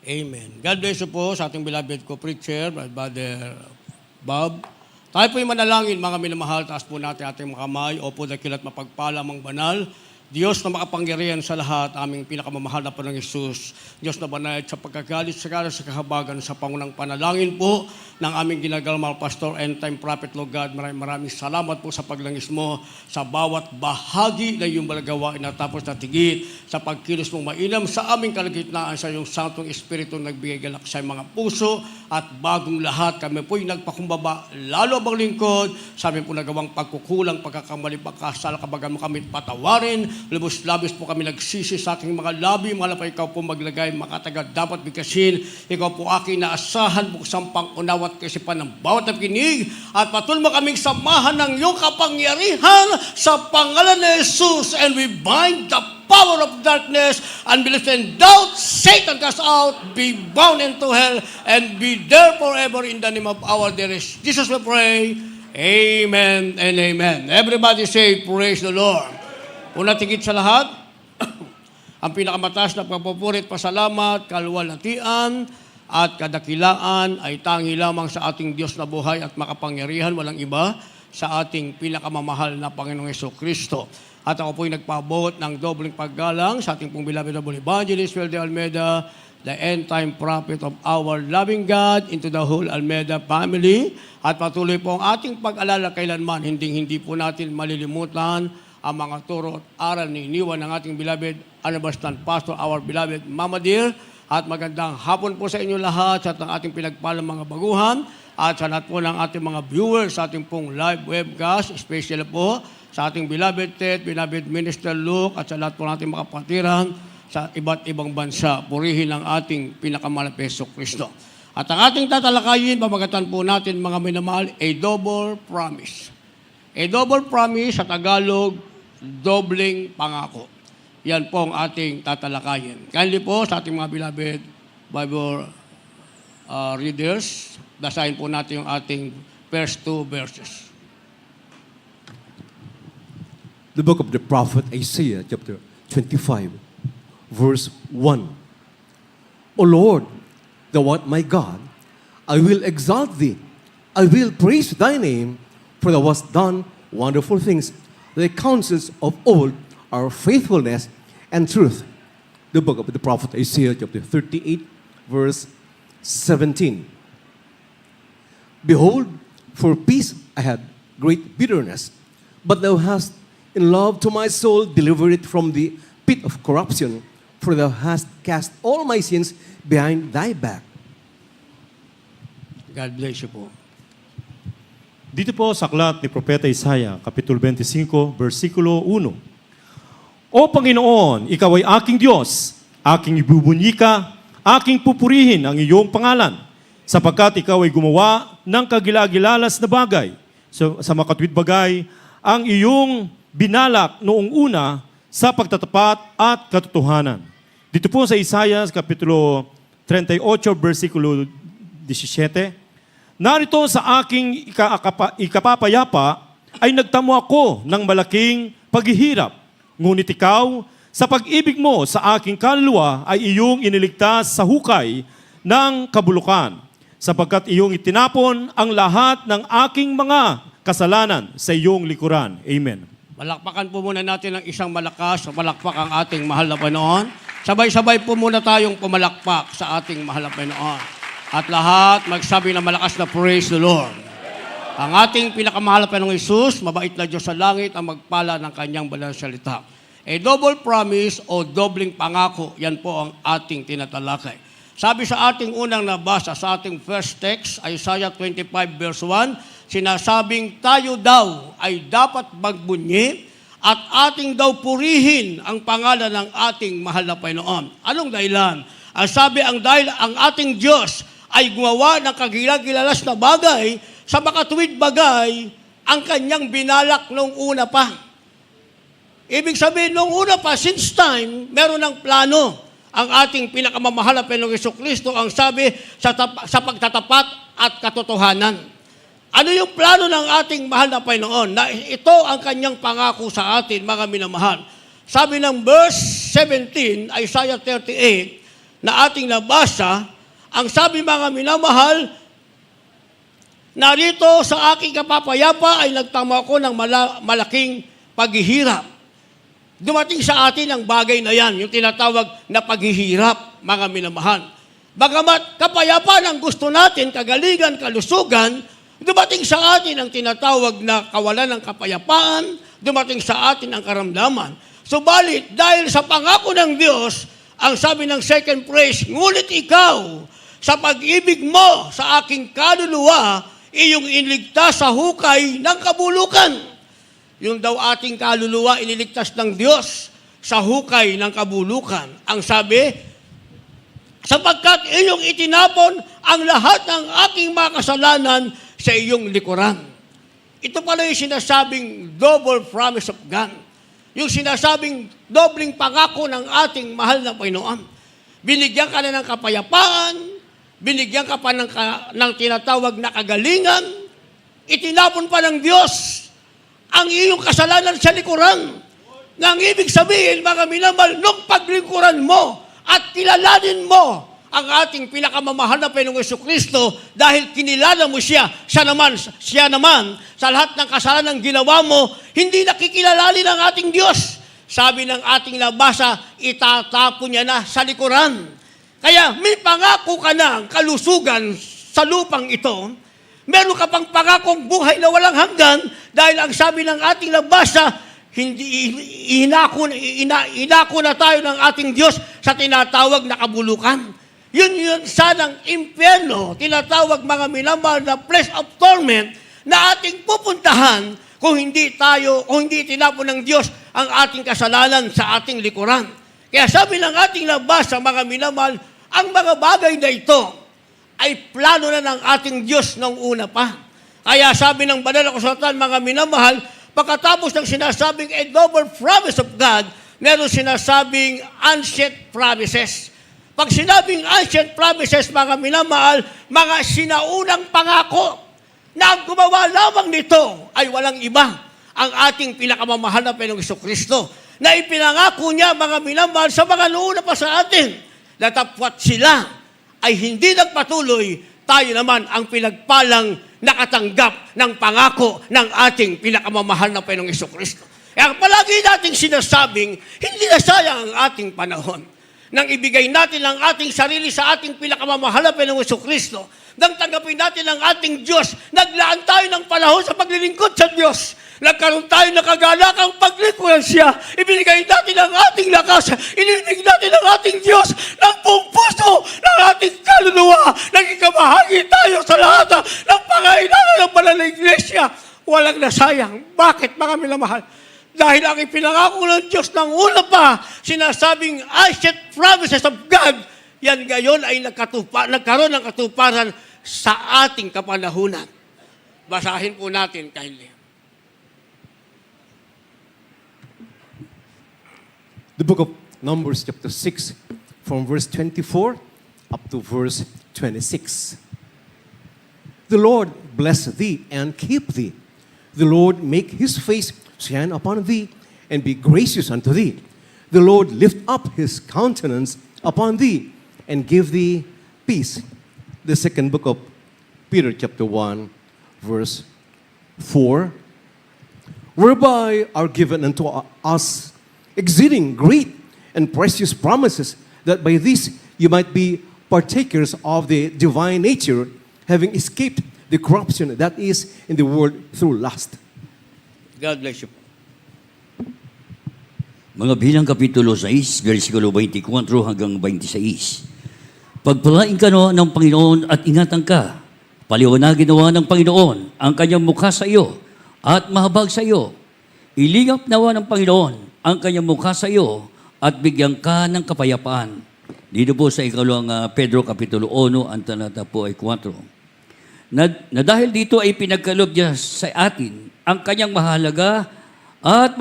Amen. God bless you po sa ating beloved co-preacher, Brother Bob. Tayo po yung manalangin, mga minamahal, taas po natin ating mga kamay. Opo, dakilat mapagpala, mang banal. Diyos na makapangyarihan sa lahat, aming pinakamamahal na Panginoong Hesus. Diyos na banayad sa pagkagalit, sa kahabagan, sa pangunang panalangin po ng aming ginagalang Pastor and Time Prophet, Lord God. Maraming salamat po sa paglangis mo sa bawat bahagi na iyong balagawain na tapos na tigit sa pagkilos mong mainam sa aming kalagitnaan sa iyong Santong Espiritu nagbigay galak sa mga puso at bagong lahat. Kami po'y nagpakumbaba, lalo bang lingkod, sa aming po nagawang pagkukulang, pagkakamali, pagkasala, kabagan mo kami patawarin. Lubos-labis po kami nagsisi sa aking mga labi, mga lapay, ikaw po maglagay, makataga, dapat bigkasin. Ikaw po aking naasahan, buksang pangunaw at kasipan ng bawat nakikinig. At patuloy mo kaming samahan ng iyong kapangyarihan sa pangalan ni Jesus. And we bind the power of darkness, unbelief and doubt. Satan cast out, be bound into hell, and be there forever in the name of our dearest Jesus we pray. Amen and amen. Everybody say, praise the Lord. Una tigit sa lahat, ang pinakamataas na pagpupurit, pasalamat, kaluwalhatian, at kadakilaan ay tangi lamang sa ating Diyos na buhay at makapangyarihan, walang iba, sa ating pinakamamahal na Panginoong Jesucristo. At ako po'y nagpaabot ng dobleng paggalang sa ating pong beloved Evangelist Will de Almeida, the end-time prophet of our loving God, into the whole Almeida family. At patuloy po ang ating pag-alala kailanman, hindi po natin malilimutan ang mga turo at aral ni iniwan ng ating beloved Anabastan Pastor, our beloved Mama Dear. At magandang hapon po sa inyo lahat, sa ating pinagpalang mga baguhan, at sa lahat po ng ating mga viewers sa ating pong live webcast, especially po sa ating beloved Ted, beloved Minister Luke, at sa lahat po ng ating mga kapatiran sa iba't ibang bansa. Purihin ang ating pinakamahal na Jesucristo. At ang ating tatalakayin, pamagatan po natin mga minamahal, a double promise. A double promise sa Tagalog, dobleng pangako. Yan po ang ating tatalakayin. Kindly po sa ating mga beloved Bible readers, basahin po natin yung ating first two verses. The book of the prophet Isaiah, chapter 25, verse 1. O Lord, thou art my God, I will exalt thee, I will praise thy name, for thou hast done wonderful things. The counsels of old are faithfulness and truth. The book of the prophet Isaiah, chapter 38, verse 17. Behold, for peace I had great bitterness, but thou hast in love to my soul delivered it from the pit of corruption, for thou hast cast all my sins behind thy back. God bless you po. Dito po sa aklat ni Propeta Isaiah, Kapitulo 25, versikulo 1. O Panginoon, Ikaw ay aking Diyos, aking ibubunyika, aking pupurihin ang iyong pangalan, sapagkat Ikaw ay gumawa ng kagilagilalas na bagay. Sa makatwid bagay, ang iyong binalak noong una sa pagtatapat at katotohanan. Dito po sa Isaiah, Kapitulo 38, versikulo 17, narito sa aking ikapapayapa ay nagtamo ako ng malaking paghihirap. Ngunit ikaw, sa pag-ibig mo sa aking kaluluwa ay iyong iniligtas sa hukay ng kabulukan, sapagkat iyong itinapon ang lahat ng aking mga kasalanan sa iyong likuran. Amen. Malakpakan po muna natin ng isang malakas, malakpak ang ating mahal na Panginoon. Sabay-sabay po muna tayong pumalakpak sa ating mahal na Panginoon. At lahat magsabi na malakas na praise the Lord. Ang ating pinakamahal na Panginoong Hesus, mabait na Diyos sa langit, ang magpala ng kanyang banal na salita. A double promise o dobling pangako, yan po ang ating tinatalakay. Sabi sa ating unang nabasa, sa ating first text, Isaiah 25 verse 1, sinasabing tayo daw ay dapat magbunyi at ating daw purihin ang pangalan ng ating mahal na Panginoon. Anong dahilan? Ang sabi, ang dahil ang ating Diyos ay gumawa ng kagilagilalas na bagay sa makatuwid bagay ang kanyang binalak nung una pa. Ibig sabihin, nung una pa, since time, meron ng plano ang ating pinakamamahal na Panginoong Jesucristo, ang sabi sa pagtatapat at katotohanan. Ano yung plano ng ating mahal na Panginoon? Na ito ang kanyang pangako sa atin, mga minamahal. Sabi ng verse 17, Isaiah 38, na ating nabasa, ang sabi mga minamahal, narito sa aking kapapayapa ay nagtamo ako ng malaking paghihirap. Dumating sa atin ang bagay na yan, yung tinatawag na paghihirap, mga minamahal. Bagamat kapayapaan ang gusto natin, kagalingan, kalusugan, dumating sa atin ang tinatawag na kawalan ng kapayapaan, dumating sa atin ang karamdaman. Subalit, dahil sa pangako ng Diyos, ang sabi ng second phrase, ngunit ikaw, sa pag-ibig mo sa aking kaluluwa, iyong iniligtas sa hukay ng kabulukan. Yung daw ating kaluluwa, iniligtas ng Diyos sa hukay ng kabulukan. Ang sabi, sapagkat iyong itinapon ang lahat ng aking mga kasalanan sa iyong likuran. Ito pala yung sinasabing double promise of God. Yung sinasabing dobling pangako ng ating mahal na Panginoon. Binigyan ka na ng kapayapaan, binigyan ka pa ng tinatawag na kagalingan, itinapon pa ng Diyos ang iyong kasalanan sa likuran. Nang ibig sabihin, mga minamahal, nung paglingkuran mo, at kilalanin mo ang ating pinakamamahal na Panginoong Jesucristo dahil kinilala mo siya naman, sa lahat ng kasalanan ginawa mo, hindi nakikilalali ng ating Diyos. Sabi ng ating nabasa, itatapon niya na sa likuran. Kaya may pangako ka ng kalusugan sa lupang ito, meron ka pang pangakong buhay na walang hanggan dahil ang sabi ng ating nabasa, hindi inako na tayo ng ating Diyos sa tinatawag na kabulukan. Yun sanang impyerno, tinatawag mga minamahal na place of torment na ating pupuntahan kung hindi tinapon ng Diyos ang ating kasalanan sa ating likuran. Kaya sabi ng ating nabasa, mga minamahal, ang mga bagay na ito ay plano na ng ating Diyos nung una pa. Kaya sabi ng banal na kasulatan, mga minamahal, pagkatapos ng sinasabing a double promise of God, meron sinasabing ancient promises. Pag sinabing ancient promises, mga minamahal, mga sinaunang pangako na ang gumawa lamang nito ay walang iba, ang ating pinakamamahal na Panginoong Jesucristo, na ipinangako niya, mga minamahal, sa mga noon pa sa atin, na tapwat sila ay hindi nagpatuloy, tayo naman ang pinagpalang nakatanggap ng pangako ng ating pinakamamahal na Panginoong Jesucristo. Kaya palagi nating sinasabing, hindi na sayang ang ating panahon nang ibigay natin ang ating sarili sa ating pinakamamahal na Panginoong Jesucristo, nang tanggapin natin ang ating Diyos, naglaan tayo ng panahon sa paglilingkod sa Diyos, nagkaroon tayo ng kagalakang paglingkuran siya, ibinigay natin ang ating lakas, inilig natin ang ating Diyos ng buong puso, ng ating kaluluwa, naging kabahagi tayo sa lahat ng pangailangan ng banal na iglesia. Walang nasayang. Bakit, mga minamahal? Dahil ang ipinangako ng Diyos ng una pa, sinasabing ancient promises of God, yan ngayon ay nagkaroon ng katuparan sa ating kapanahunan. Basahin po natin kindly. The book of Numbers chapter 6 from verse 24 up to verse 26. The Lord bless thee and keep thee. The Lord make his face shine upon thee and be gracious unto thee. The Lord lift up his countenance upon thee and give thee peace. The second book of Peter chapter 1 verse 4. Whereby are given unto us exceeding great and precious promises, that by this you might be partakers of the divine nature, having escaped the corruption that is in the world through lust. God bless you. Mga bilang kapitulo 6, versikulo 24 hanggang 26. Pagpalain ka no ng Panginoon at ingatan ka. Paliwanagin nawa ng Panginoon ang kanyang mukha sa iyo at mahabag sa iyo. Ilingap nawa ng Panginoon ang kanyang mukha sa iyo at bigyan ka ng kapayapaan. Dito po sa ikalawang Pedro kapitulo 1, ang talata po ay 4. Na dahil dito ay pinagkaloob niya sa atin ang kanyang mahalaga at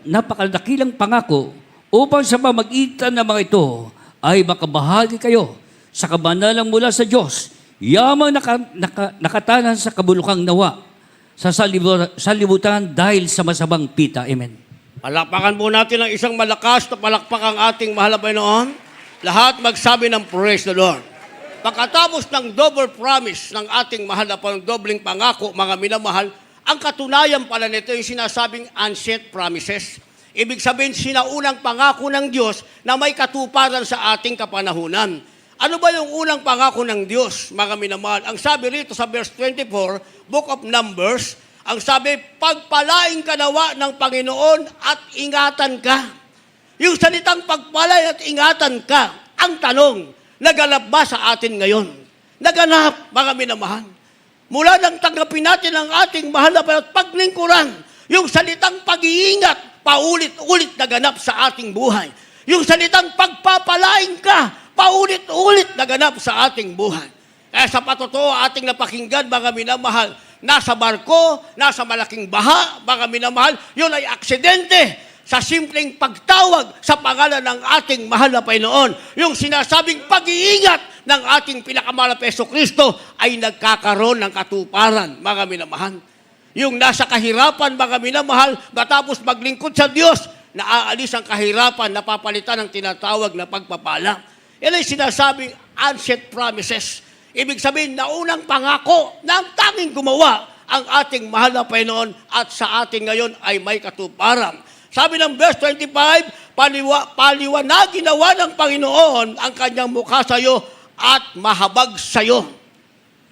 napakadakilang pangako upang sa pamagitan ng mga ito ay makabahagi kayo sa kabanalang mula sa Diyos, yamang nakatanan sa kabulukang nawa sa salibutan dahil sa masamang pita. Amen. Palakpakan po natin ang isang malakas na palakpak ang ating mahal na Panginoon. Lahat magsabi ng praise the Lord. Pagkatapos ng double promise ng ating mahal na Panginoon, dobling pangako, mga minamahal, ang katunayan pala nito yung sinasabing ancient promises. Ibig sabihin, sinaunang pangako ng Diyos na may katuparan sa ating kapanahunan. Ano ba yung unang pangako ng Diyos, mga minamahal? Ang sabi rito sa verse 24, Book of Numbers, ang sabi, pagpalain ka nawa ng Panginoon at ingatan ka. Yung salitang pagpalain at ingatan ka, ang tanong, naganap ba sa atin ngayon? Naganap, mga minamahal. Mula nang tanggapin natin ang ating mahal na Panginoon at paglingkuran, yung salitang pag-iingat, paulit-ulit naganap sa ating buhay. Yung salitang pagpapalain ka, paulit-ulit naganap sa ating buhay. Kaya sa patotoo ating napakinggan, mga minamahal, nasa barko, nasa malaking baha, mga minamahal, yun ay aksidente sa simpleng pagtawag sa pangalan ng ating mahal na Panginoon. Yung sinasabing pag-iingat ng ating pinakamahal na Hesus Kristo ay nagkakaroon ng katuparan, mga minamahal. Yung nasa kahirapan, mga minamahal, matapos maglingkod sa Diyos, naaalis ang kahirapan, napapalitan ng tinatawag na pagpapala. Yan ay sinasabing ancient promises. Ibig sabihin, naunang pangako na ang tanging gumawa ang ating mahal na Panginoon at sa atin ngayon ay may katuparan. Sabi ng verse 25, paliwanagin nawa ng Panginoon ang kanyang mukha sa iyo at mahabag sa iyo.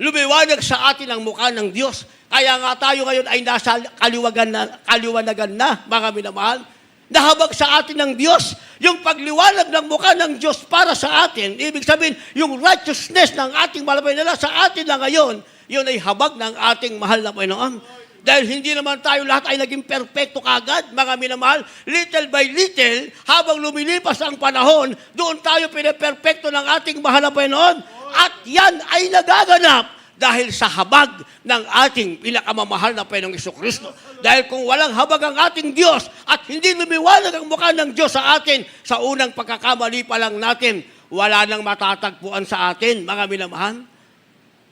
Lumiwanag sa atin ang mukha ng Diyos. Kaya nga tayo ngayon ay nasa kaliwanagan na, mga minamahal. Nahabag sa atin ng Diyos. Yung pagliwanag ng mukha ng Diyos para sa atin, ibig sabihin, yung righteousness ng ating mahal na Panginoon sa atin na ngayon, yun ay habag ng ating mahal na Panginoon. Dahil hindi naman tayo lahat ay naging perfecto kagad, mga minamahal. Little by little, habang lumilipas ang panahon, doon tayo pinaperfecto ng ating mahal na Panginoon. At yan ay nagaganap dahil sa habag ng ating pinakamamahal na Panginoong Jesucristo. Dahil kung walang habag ang ating Diyos at hindi lumiwanag ang mukha ng Diyos sa atin, sa unang pagkakamali pa lang natin, wala nang matatagpuan sa atin, mga minamahal.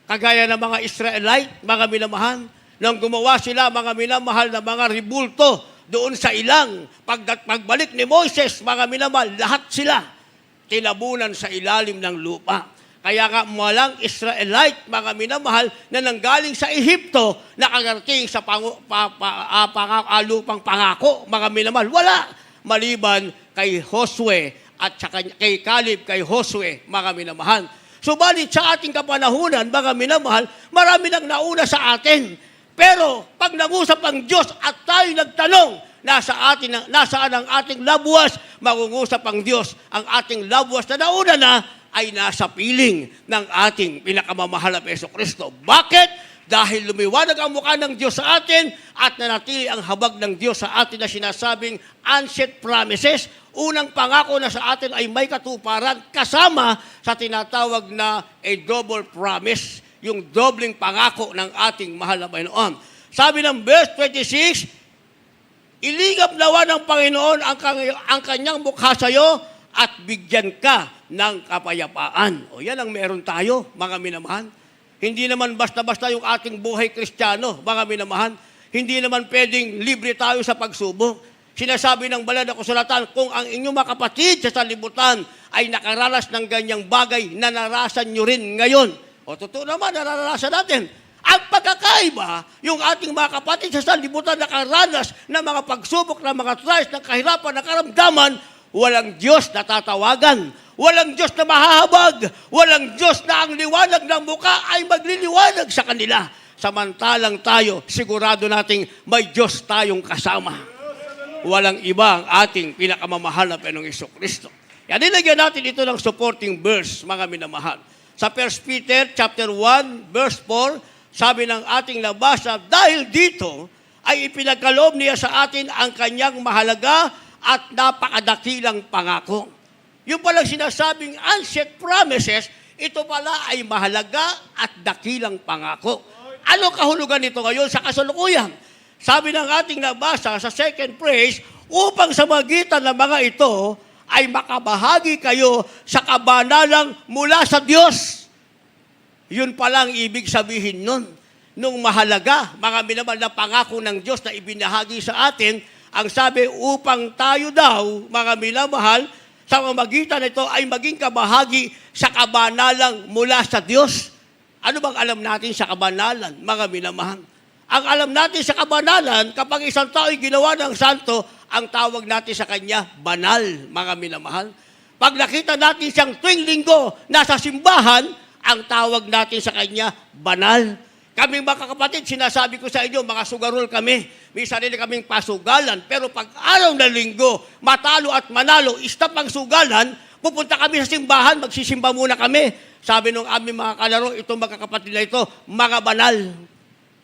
Kagaya ng mga Israelite, mga minamahal, nang gumawa sila, mga minamahal, na mga ribulto doon sa ilang. Pagbalik ni Moises, mga minamahal, lahat sila tinabunan sa ilalim ng lupa. Kaya nga walang Israelite, mga minamahal, na nanggaling sa Ehipto nakarating sa lupang pangako, mga minamahal. Wala. Maliban kay Josue at kay Caleb, kay Josue, mga minamahal. Subalit sa ating kapanahunan, mga minamahal, marami nang nauna sa atin. Pero pag nangusap ang Diyos at tayo nagtanong, nasaan ang ating labuas, mangungusap ang Diyos. Ang ating labuas na nauna na ay nasa piling ng ating pinakamamahal na Hesus Kristo. Bakit? Dahil lumiwanag ang mukha ng Diyos sa atin at nanatili ang habag ng Diyos sa atin na sinasabing ancient promises. Unang pangako na sa atin ay may katuparan kasama sa tinatawag na a double promise, yung dobling pangako ng ating mahal na Panginoon. Sabi ng verse 26, ilingap nawa ng Panginoon ang kanyang mukha sa iyo at bigyan ka ng kapayapaan. O yan ang meron tayo, mga minamahal. Hindi naman basta-basta yung ating buhay Kristiyano, mga minamahal. Hindi naman pwedeng libre tayo sa pagsubok. Sinasabi ng banal na kasulatan, kung ang inyong mga kapatid sa sanlibutan ay nakaranas ng ganyang bagay, nanarasan nyo rin ngayon. O totoo naman, nararanasan natin. Ang pagkakaiba, yung ating mga kapatid sa sanlibutan nakaranas ng mga pagsubok, ng mga trials, ng kahirapan, ng karamdaman, walang Diyos na tatawagan, walang Diyos na mahahabag, walang Diyos na ang liwanag ng mukha ay magliliwanag sa kanila. Samantalang tayo, sigurado nating may Diyos tayong kasama. Walang iba ang ating pinakamamahal na Panginoong Jesucristo. Yan, nilagyan natin ito ng supporting verse, mga minamahal. Sa 1 Peter chapter 1, verse 4, sabi ng ating nabasa, dahil dito ay ipinagkaloob niya sa atin ang kanyang mahalaga at napakadakilang pangako. Yung palang sinasabing ancient promises, ito pala ay mahalaga at dakilang pangako. Ano kahulugan nito ngayon sa kasalukuyan? Sabi ng ating nabasa sa second phrase, upang sa magitan ng mga ito, ay makabahagi kayo sa kabanalang mula sa Diyos. Yun palang ibig sabihin nun. Nung mahalaga, mga minamahal na pangako ng Diyos na ibinahagi sa atin, ang sabi, upang tayo daw, mga minamahal, sa pamamagitan nito ay maging kabahagi sa kabanalang mula sa Diyos. Ano bang alam natin sa kabanalan, mga minamahal? Ang alam natin sa kabanalan, kapag isang tao ay ginawa ng santo, ang tawag natin sa kanya, banal, mga minamahal. Pag nakita natin siyang tuwing linggo nasa simbahan, ang tawag natin sa kanya, banal. Kaming mga kapatid, sinasabi ko sa inyo, mga sugarol kami. May sarili kaming pasugalan. Pero pag araw na linggo, matalo at manalo, stop ang sugalan, pupunta kami sa simbahan, magsisimba muna kami. Sabi nung aming mga kalaro, itong mga kapatid na ito, mga banal.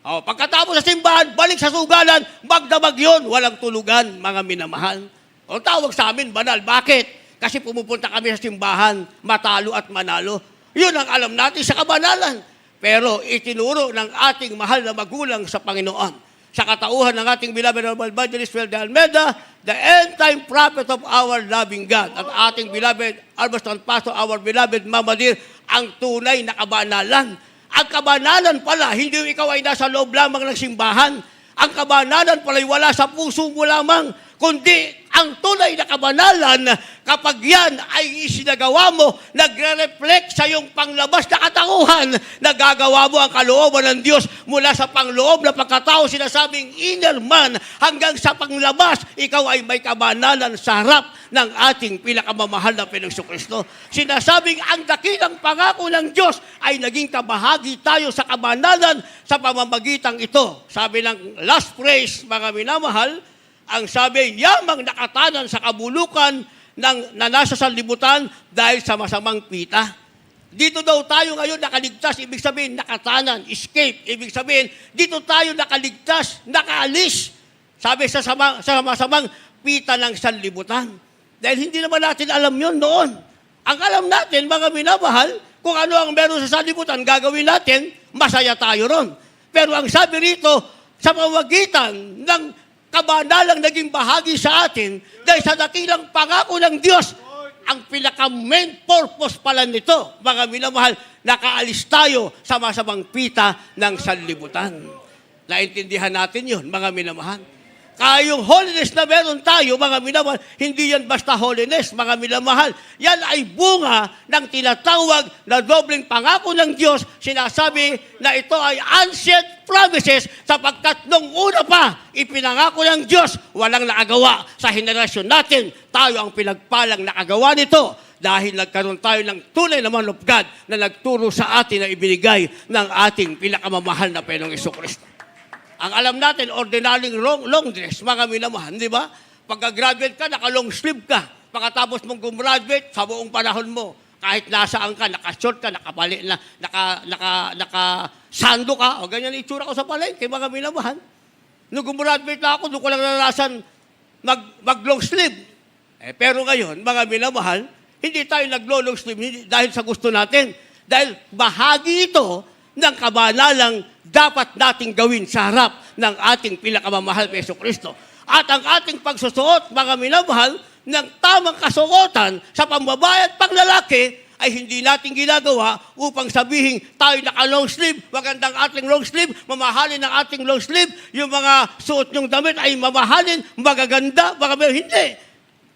O, pagkatapos sa simbahan, balik sa sugalan, magdamag yun, walang tulugan, mga minamahal. O, tawag sa amin, banal. Bakit? Kasi pumupunta kami sa simbahan, matalo at manalo. Yun ang alam natin sa kabanalan. Pero itinuro ng ating mahal na magulang sa Panginoon. Sa katauhan ng ating beloved Honorable Evangelist Well de Almeida, the end-time prophet of our loving God, at ating beloved Albaston Pastor, our beloved Mama Dear, ang tunay na kabanalan. Ang kabanalan pala, hindi ikaw ay nasa loob lamang ng simbahan. Ang kabanalan pala ay wala sa puso mo lamang, kundi ang tunay na kabanalan, kapag yan ay isinagawa mo, nagre-reflect sa iyong panglabas na katauhan, nagagawa mo ang kalooban ng Diyos mula sa pangloob na pagkatao, sinasabing inner man, hanggang sa panglabas, ikaw ay may kabanalan sa harap ng ating pinakamamahal na Panginoong Sinasabing ang dakilang pangako ng Diyos ay naging kabahagi tayo sa kabanalan sa pamamagitang ito. Sabi ng last phrase, mga minamahal, ang sabi, yamang nakatanan sa kabulukan na nasa sanlibutan dahil sa masamang pita. Dito daw tayo ngayon nakaligtas, ibig sabihin nakatanan, escape, ibig sabihin dito tayo nakaligtas, nakaalis. Sabi sa masamang pita ng sanlibutan. Dahil hindi naman natin alam yun noon. Ang alam natin, mga minamahal, kung ano ang meron sa sanlibutan, gagawin natin, masaya tayo ron. Pero ang sabi rito, sa pamamagitan ng kabanalang naging bahagi sa atin dahil sa dakilang pangako ng Diyos, ang pinaka-main purpose pala nito, mga minamahal, nakaalis tayo sa masamang pita ng sanlibutan. Naintindihan natin yun, mga minamahal. Kaya yung holiness na meron tayo, mga minamahal, hindi yan basta holiness, mga minamahal. Yan ay bunga ng tinatawag na dobleng pangako ng Diyos. Sinasabi na ito ay ancient promises sapagkat nung una pa, ipinangako ng Diyos, walang nakagawa sa henerasyon natin. Tayo ang pinagpalang nakagawa nito dahil nagkaroon tayo ng tunay na man of God na nagturo sa atin na ibinigay ng ating pinakamamahal na Panginoong Jesucristo. Ang alam natin, ordinaryong long dress, mga minamahal, di ba? Pagka-graduate ka, naka-long sleeve ka. Pagkatapos mong gumraduate, sa buong panahon mo, kahit nasaan ka, naka-short ka, naka-sando ka, o ganyan itsura ko sa palengke, mga minamahal. Nung gumraduate na ako, doon ko lang naranasan mag-long sleeve. Pero ngayon, mga minamahal, hindi tayo nag-long sleeve dahil sa gusto natin. Dahil bahagi ito ng kabanalang dapat nating gawin sa harap ng ating pinakamamahal na Jesucristo. At ang ating pagsusuot, mga minamahal, ng tamang kasuotan sa pambabae at panglalaki ay hindi natin ginagawa upang sabihin tayo naka-long sleeve, magandang ating long sleeve, mamahalin ang ating long sleeve, yung mga suot nyong damit ay mamahalin, magaganda, hindi.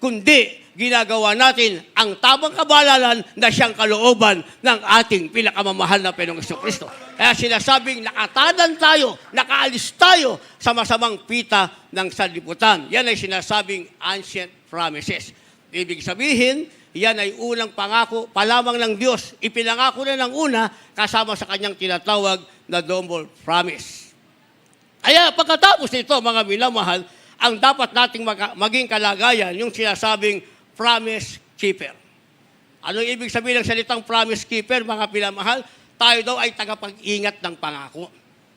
Kundi, ginagawa natin ang tamang kabanalan na siyang kalooban ng ating pinakamamahal na Panginoong Jesucristo. Kaya sinasabing nakatanan tayo, nakaalis tayo sa masamang pita ng sanlibutan. Yan ay sinasabing ancient promises. Ibig sabihin, yan ay unang pangako pa lamang ng Diyos. Ipinangako na ng una kasama sa kanyang tinatawag na double promise. Kaya pagkatapos nito, mga minamahal, ang dapat nating maging kalagayan, yung sinasabing promise keeper. Anong ibig sabihin ng salitang promise keeper, mga pinamahal? Tayo daw ay tagapag-ingat ng pangako.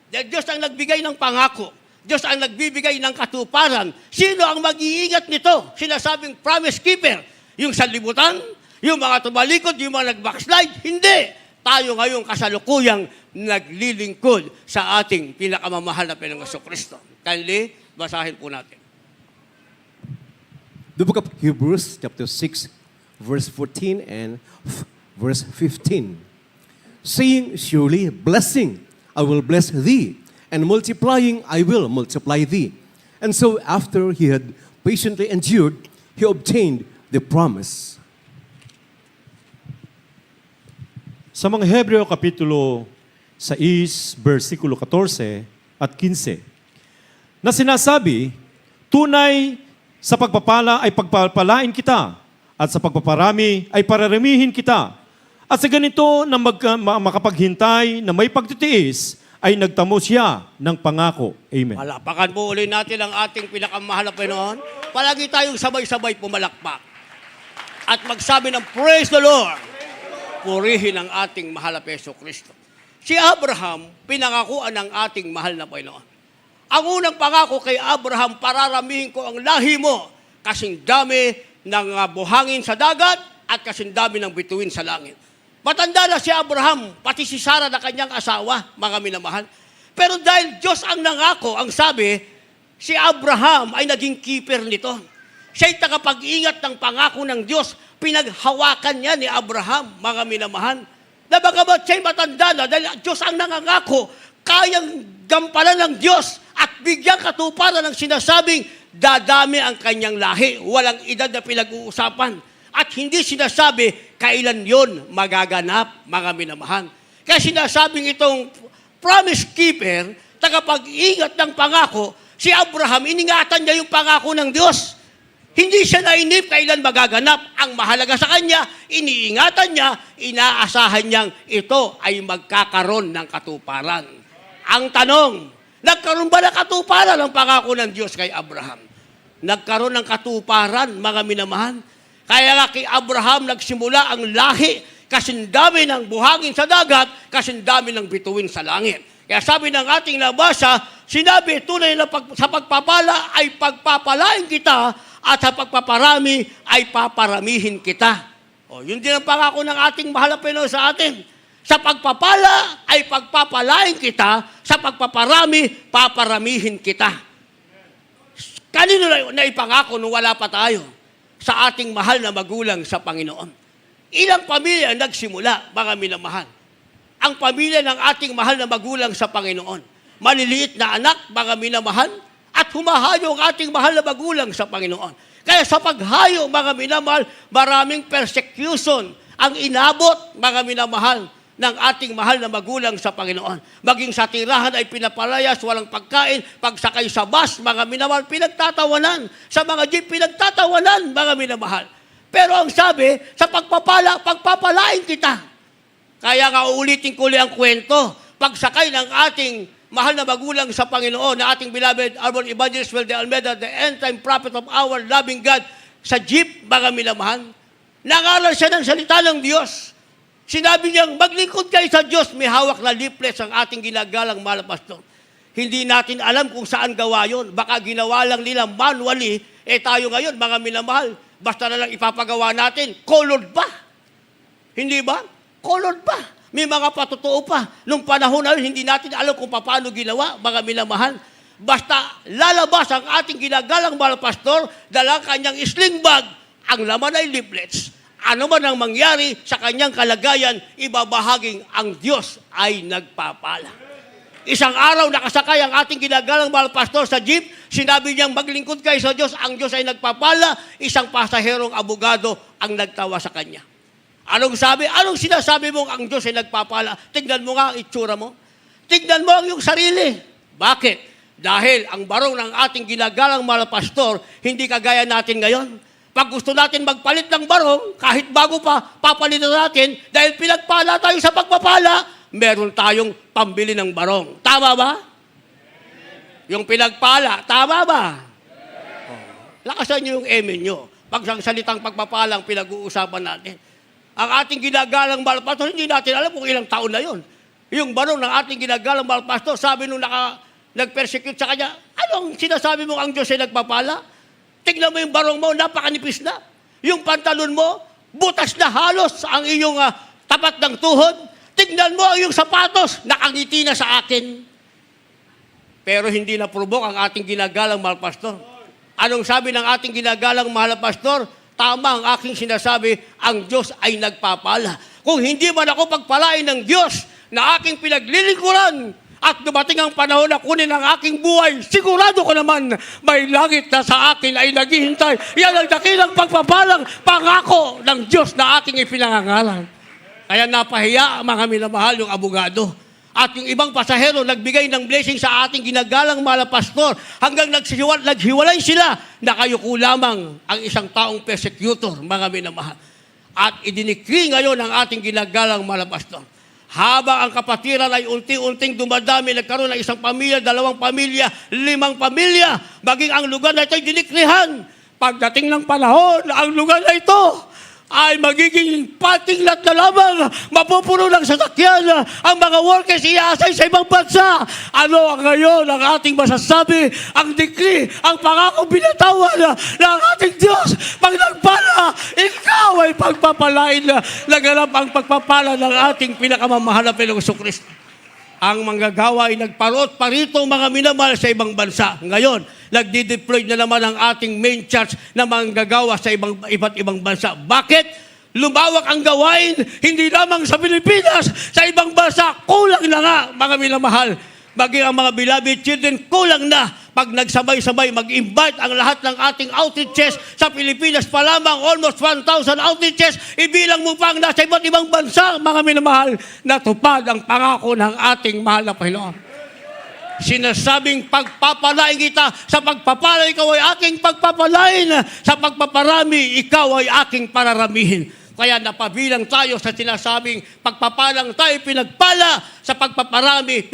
Dahil Diyos ang nagbigay ng pangako. Diyos ang nagbibigay ng katuparan. Sino ang mag-iingat nito? Sinasabing promise keeper. Yung sanlibutan, yung mga tumalikod, yung mga nag-backslide. Hindi. Tayo ngayong kasalukuyang naglilingkod sa ating pinakamamahal na Panginoong Jesucristo. Kindly, basahin po natin. The book of Hebrews, chapter 6, verse 14 and verse 15. Saying, surely, blessing, I will bless thee, and multiplying, I will multiply thee. And so, after he had patiently endured, he obtained the promise. sa mga Hebreo Kapitulo 6, versikulo 14 at 15, na sinasabi, tunay sa pagpapala ay pagpapalain kita, at sa pagpaparami ay pararamihin kita. At sa ganito na makapaghintay na may pagtitiis, ay nagtamo siya ng pangako. Amen. Palapakan po uli natin ang ating pinakamahal na Panginoon. Palagi tayong sabay-sabay pumalakpak. At magsabi ng Praise the Lord. Purihin ang ating mahal na Peso Kristo. Si Abraham, pinangakuan ng ating mahal na Panginoon. Ang unang pangako kay Abraham, pararamihin ko ang lahi mo kasing dami ng buhangin sa dagat at kasing dami ng bituin sa langit. Matanda na si Abraham, pati si Sarah na kanyang asawa, mga minamahal. Pero dahil Diyos ang nangako, ang sabi, si Abraham ay naging keeper nito. Siya'y tagapag-ingat ng pangako ng Diyos. Pinaghawakan niya ni Abraham, mga minamahal. Na bagamat siya'y matanda na, dahil Diyos ang nangangako, kayang gampanan ng Diyos at bigyang katuparan ng sinasabing dadami ang kanyang lahi. Walang edad na pinag-uusapan. At hindi sinasabi kailan yon magaganap, mga minamahal. Kaya sinasabing itong promise keeper, tagapag-ingat ng pangako, si Abraham, iningatan niya yung pangako ng Diyos. Hindi siya nainip kailan magaganap. Ang mahalaga sa kanya, iniingatan niya, inaasahan niyang ito ay magkakaroon ng katuparan. Ang tanong, nagkaroon ba ng katuparan ang pangako ng Diyos kay Abraham? Nagkaroon ng katuparan, mga minamahal. Kaya nga kay Abraham nagsimula ang lahi, kasindami ng buhangin sa dagat, kasindami ng bituin sa langit. Kaya sabi ng ating nabasa, sinabi, tunay na sa pagpapala ay pagpapalain kita at sa pagpaparami ay paparamihin kita. O, yun din ang pangako ng ating mahal na Panginoon sa atin. Sa pagpapala ay pagpapalain kita, sa pagpaparami, paparamihin kita. Kanino na ipangako nung wala pa tayo? Sa ating mahal na magulang sa Panginoon. Ilang pamilya ang nagsimula, mga minamahal? Ang pamilya ng ating mahal na magulang sa Panginoon. Maliliit na anak, mga minamahal, at humahayo ang ating mahal na magulang sa Panginoon. Kaya sa paghayo, mga minamahal, maraming persecution ang inabot, mga minamahal, ng ating mahal na magulang sa Panginoon. Maging sa tirahan ay pinapalayas, walang pagkain, pagsakay sa bus, mga minamahal, pinagtatawanan. Sa mga jeep, pinagtatawanan, mga minamahal. Pero ang sabi, sa pagpapala, pagpapalain kita. Kaya nga uulitin ko ang kwento. Pagsakay ng ating mahal na magulang sa Panginoon, na ating beloved Arbon Evangelist Well de Almeida, the end-time prophet of our loving God, sa jeep, mga minamahal, nangaral siya ng salita ng Diyos. Sinabi niyang, maglingkod kayo sa Diyos, may hawak na leaflets ang ating ginagalang mahal na pastor. Hindi natin alam kung saan gawa yun. Baka ginawa lang nila manually, tayo ngayon, mga minamahal, basta na lang ipapagawa natin, colored pa. Hindi ba? Colored pa. May mga patotoo pa. Nung panahon na yun, hindi natin alam kung paano ginawa, mga minamahal. Basta lalabas ang ating ginagalang mahal na pastor, dala kanyang sling bag, ang laman ay leaflets. Ano man ang mangyari sa kanyang kalagayan, ibabahaging ang Diyos ay nagpapala. Isang araw nakasakay ang ating ginagalang mahal pastor sa jeep, sinabi niyang maglingkod kayo sa Diyos, ang Diyos ay nagpapala, isang pasaherong abogado ang nagtawa sa kanya. Anong sabi? Anong sinasabi mong ang Diyos ay nagpapala? Tignan mo nga ang itsura mo. Tignan mo ang iyong sarili. Bakit? Dahil ang barong ng ating ginagalang mahal pastor, hindi kagaya natin ngayon. Pag gusto natin magpalit ng barong, kahit bago pa, papalitan natin, dahil pinagpala tayo sa pagpapala, meron tayong pambili ng barong. Tama ba? Yung pinagpala, tama ba? Lakasan niyo yung amen nyo. Pag sa salitang pagpapalang pinag-uusapan natin. Ang ating ginagalang mahal pastor, hindi natin alam kung ilang taon na yon. Yung barong ng ating ginagalang mahal pastor, sabi nung nag-persecute sa kanya, anong sinasabi mo ang Diyos ay nagpapala? Tignan mo yung barong mo, napakanipis na. Yung pantalon mo, butas na halos ang iyong tapat ng tuhod. Tignan mo ang iyong sapatos, nakangiti na sa akin. Pero hindi na-provoke ang ating ginagalang mahal pastor. Anong sabi ng ating ginagalang mahal pastor? Tama ang aking sinasabi, ang Diyos ay nagpapala. Kung hindi man ako pagpalain ng Diyos na aking pinaglilingkuran, at dumating ang panahon na kunin ang aking buhay, sigurado ko naman may langit na sa akin ay naghihintay. Yan ang dakilang pagpapalang pangako ng Diyos na aking ipinangangalan. Kaya napahiya ang mga minamahal yung abogado. At yung ibang pasahero nagbigay ng blessing sa ating ginagalang mahal na pastor hanggang naghiwalay sila na kayo ko lamang ang isang taong persecutor, mga minamahal. At idinikri ngayon ang ating ginagalang mahal na pastor. Habang ang kapatiran ay unti-unting dumadami, nagkaroon ng isang pamilya, 2 pamilya, 5 pamilya, maging ang lugar na ito ay dinikrihan. Pagdating ng panahon, ang lugar na ito ay magiging pating lot na lamang, mapupuno ng sasakyan, ang mga workers iaasay sa ibang bansa. Ano ang ngayon ang ating masasabi? Ang decree, ang pangakong binatawan ng ating Diyos. Pag nagpala, ikaw ay pagpapalain na naganap ang pagpapala ng ating pinakamamahal na Panginoong Kristo. Ang manggagawa ay nagparot pa rito mga minamahal sa ibang bansa. Ngayon, nagdi-deploy na naman ang ating main church na manggagawa sa iba't ibang bansa. Bakit? Lumawak ang gawain, hindi lamang sa Pilipinas, sa ibang bansa, kulang na nga mga minamahal. Maging ang mga beloved children, kulang na pag nagsabay-sabay mag-invite ang lahat ng ating outreaches sa Pilipinas pa lamang, almost 1,000 outreaches, ibilang mo pang nasa iba't ibang bansa, mga minamahal, natupad ang pangako ng ating mahal na Panginoon. Sinasabing pagpapalain kita, sa pagpapala ikaw ay aking pagpapalain, sa pagpaparami ikaw ay aking pararamihin. Kaya napabilang tayo sa sinasabing pagpapalang tayo pinagpala, sa pagpaparami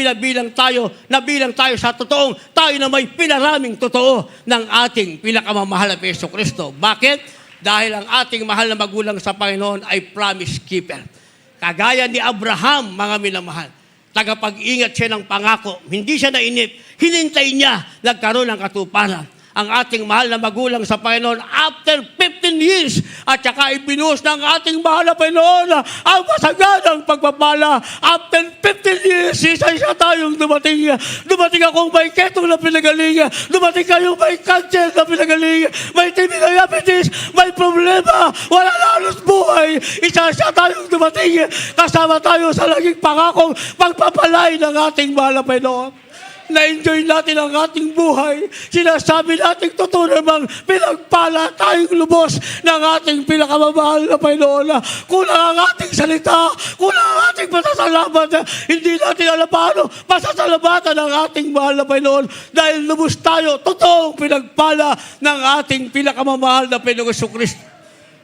nabilang tayo sa totoong tayo na may pinaraming totoo ng ating pinakamamahal na Yesu Kristo. Bakit? Dahil ang ating mahal na magulang sa Panginoon ay promise keeper. Kagaya ni Abraham, mga minamahal, tagapag-ingat siya ng pangako, hindi siya nainip, hinintay niya, nagkaroon ng katuparan. Ang ating mahal na magulang sa Panginoon after 15 years at saka ibinuhos ng ating mahal na Panginoon ang masaganang pagpapala. After 15 years, isa-isa tayong dumating. Dumating akong may ketong na pinagaling. Dumating kayong may cancer na pinagaling. May TB na diabetes. May problema. Wala na halos buhay. Isa-isa tayong dumating. Kasama tayo sa laging pangakong pagpapalay ng ating mahal na Panginoon. Na-enjoy natin ang ating buhay. Sinasabi natin totoo namang pinagpala tayong lubos ng ating pinakamamahal na Panginoon. Kulang ang ating salita, kulang ang ating pasasalamat. Hindi natin alam paano pasasalamatan ang ating mahal na Panginoon dahil lubos tayo, totoong pinagpala ng ating pinakamamahal na Panginoong Jesucristo.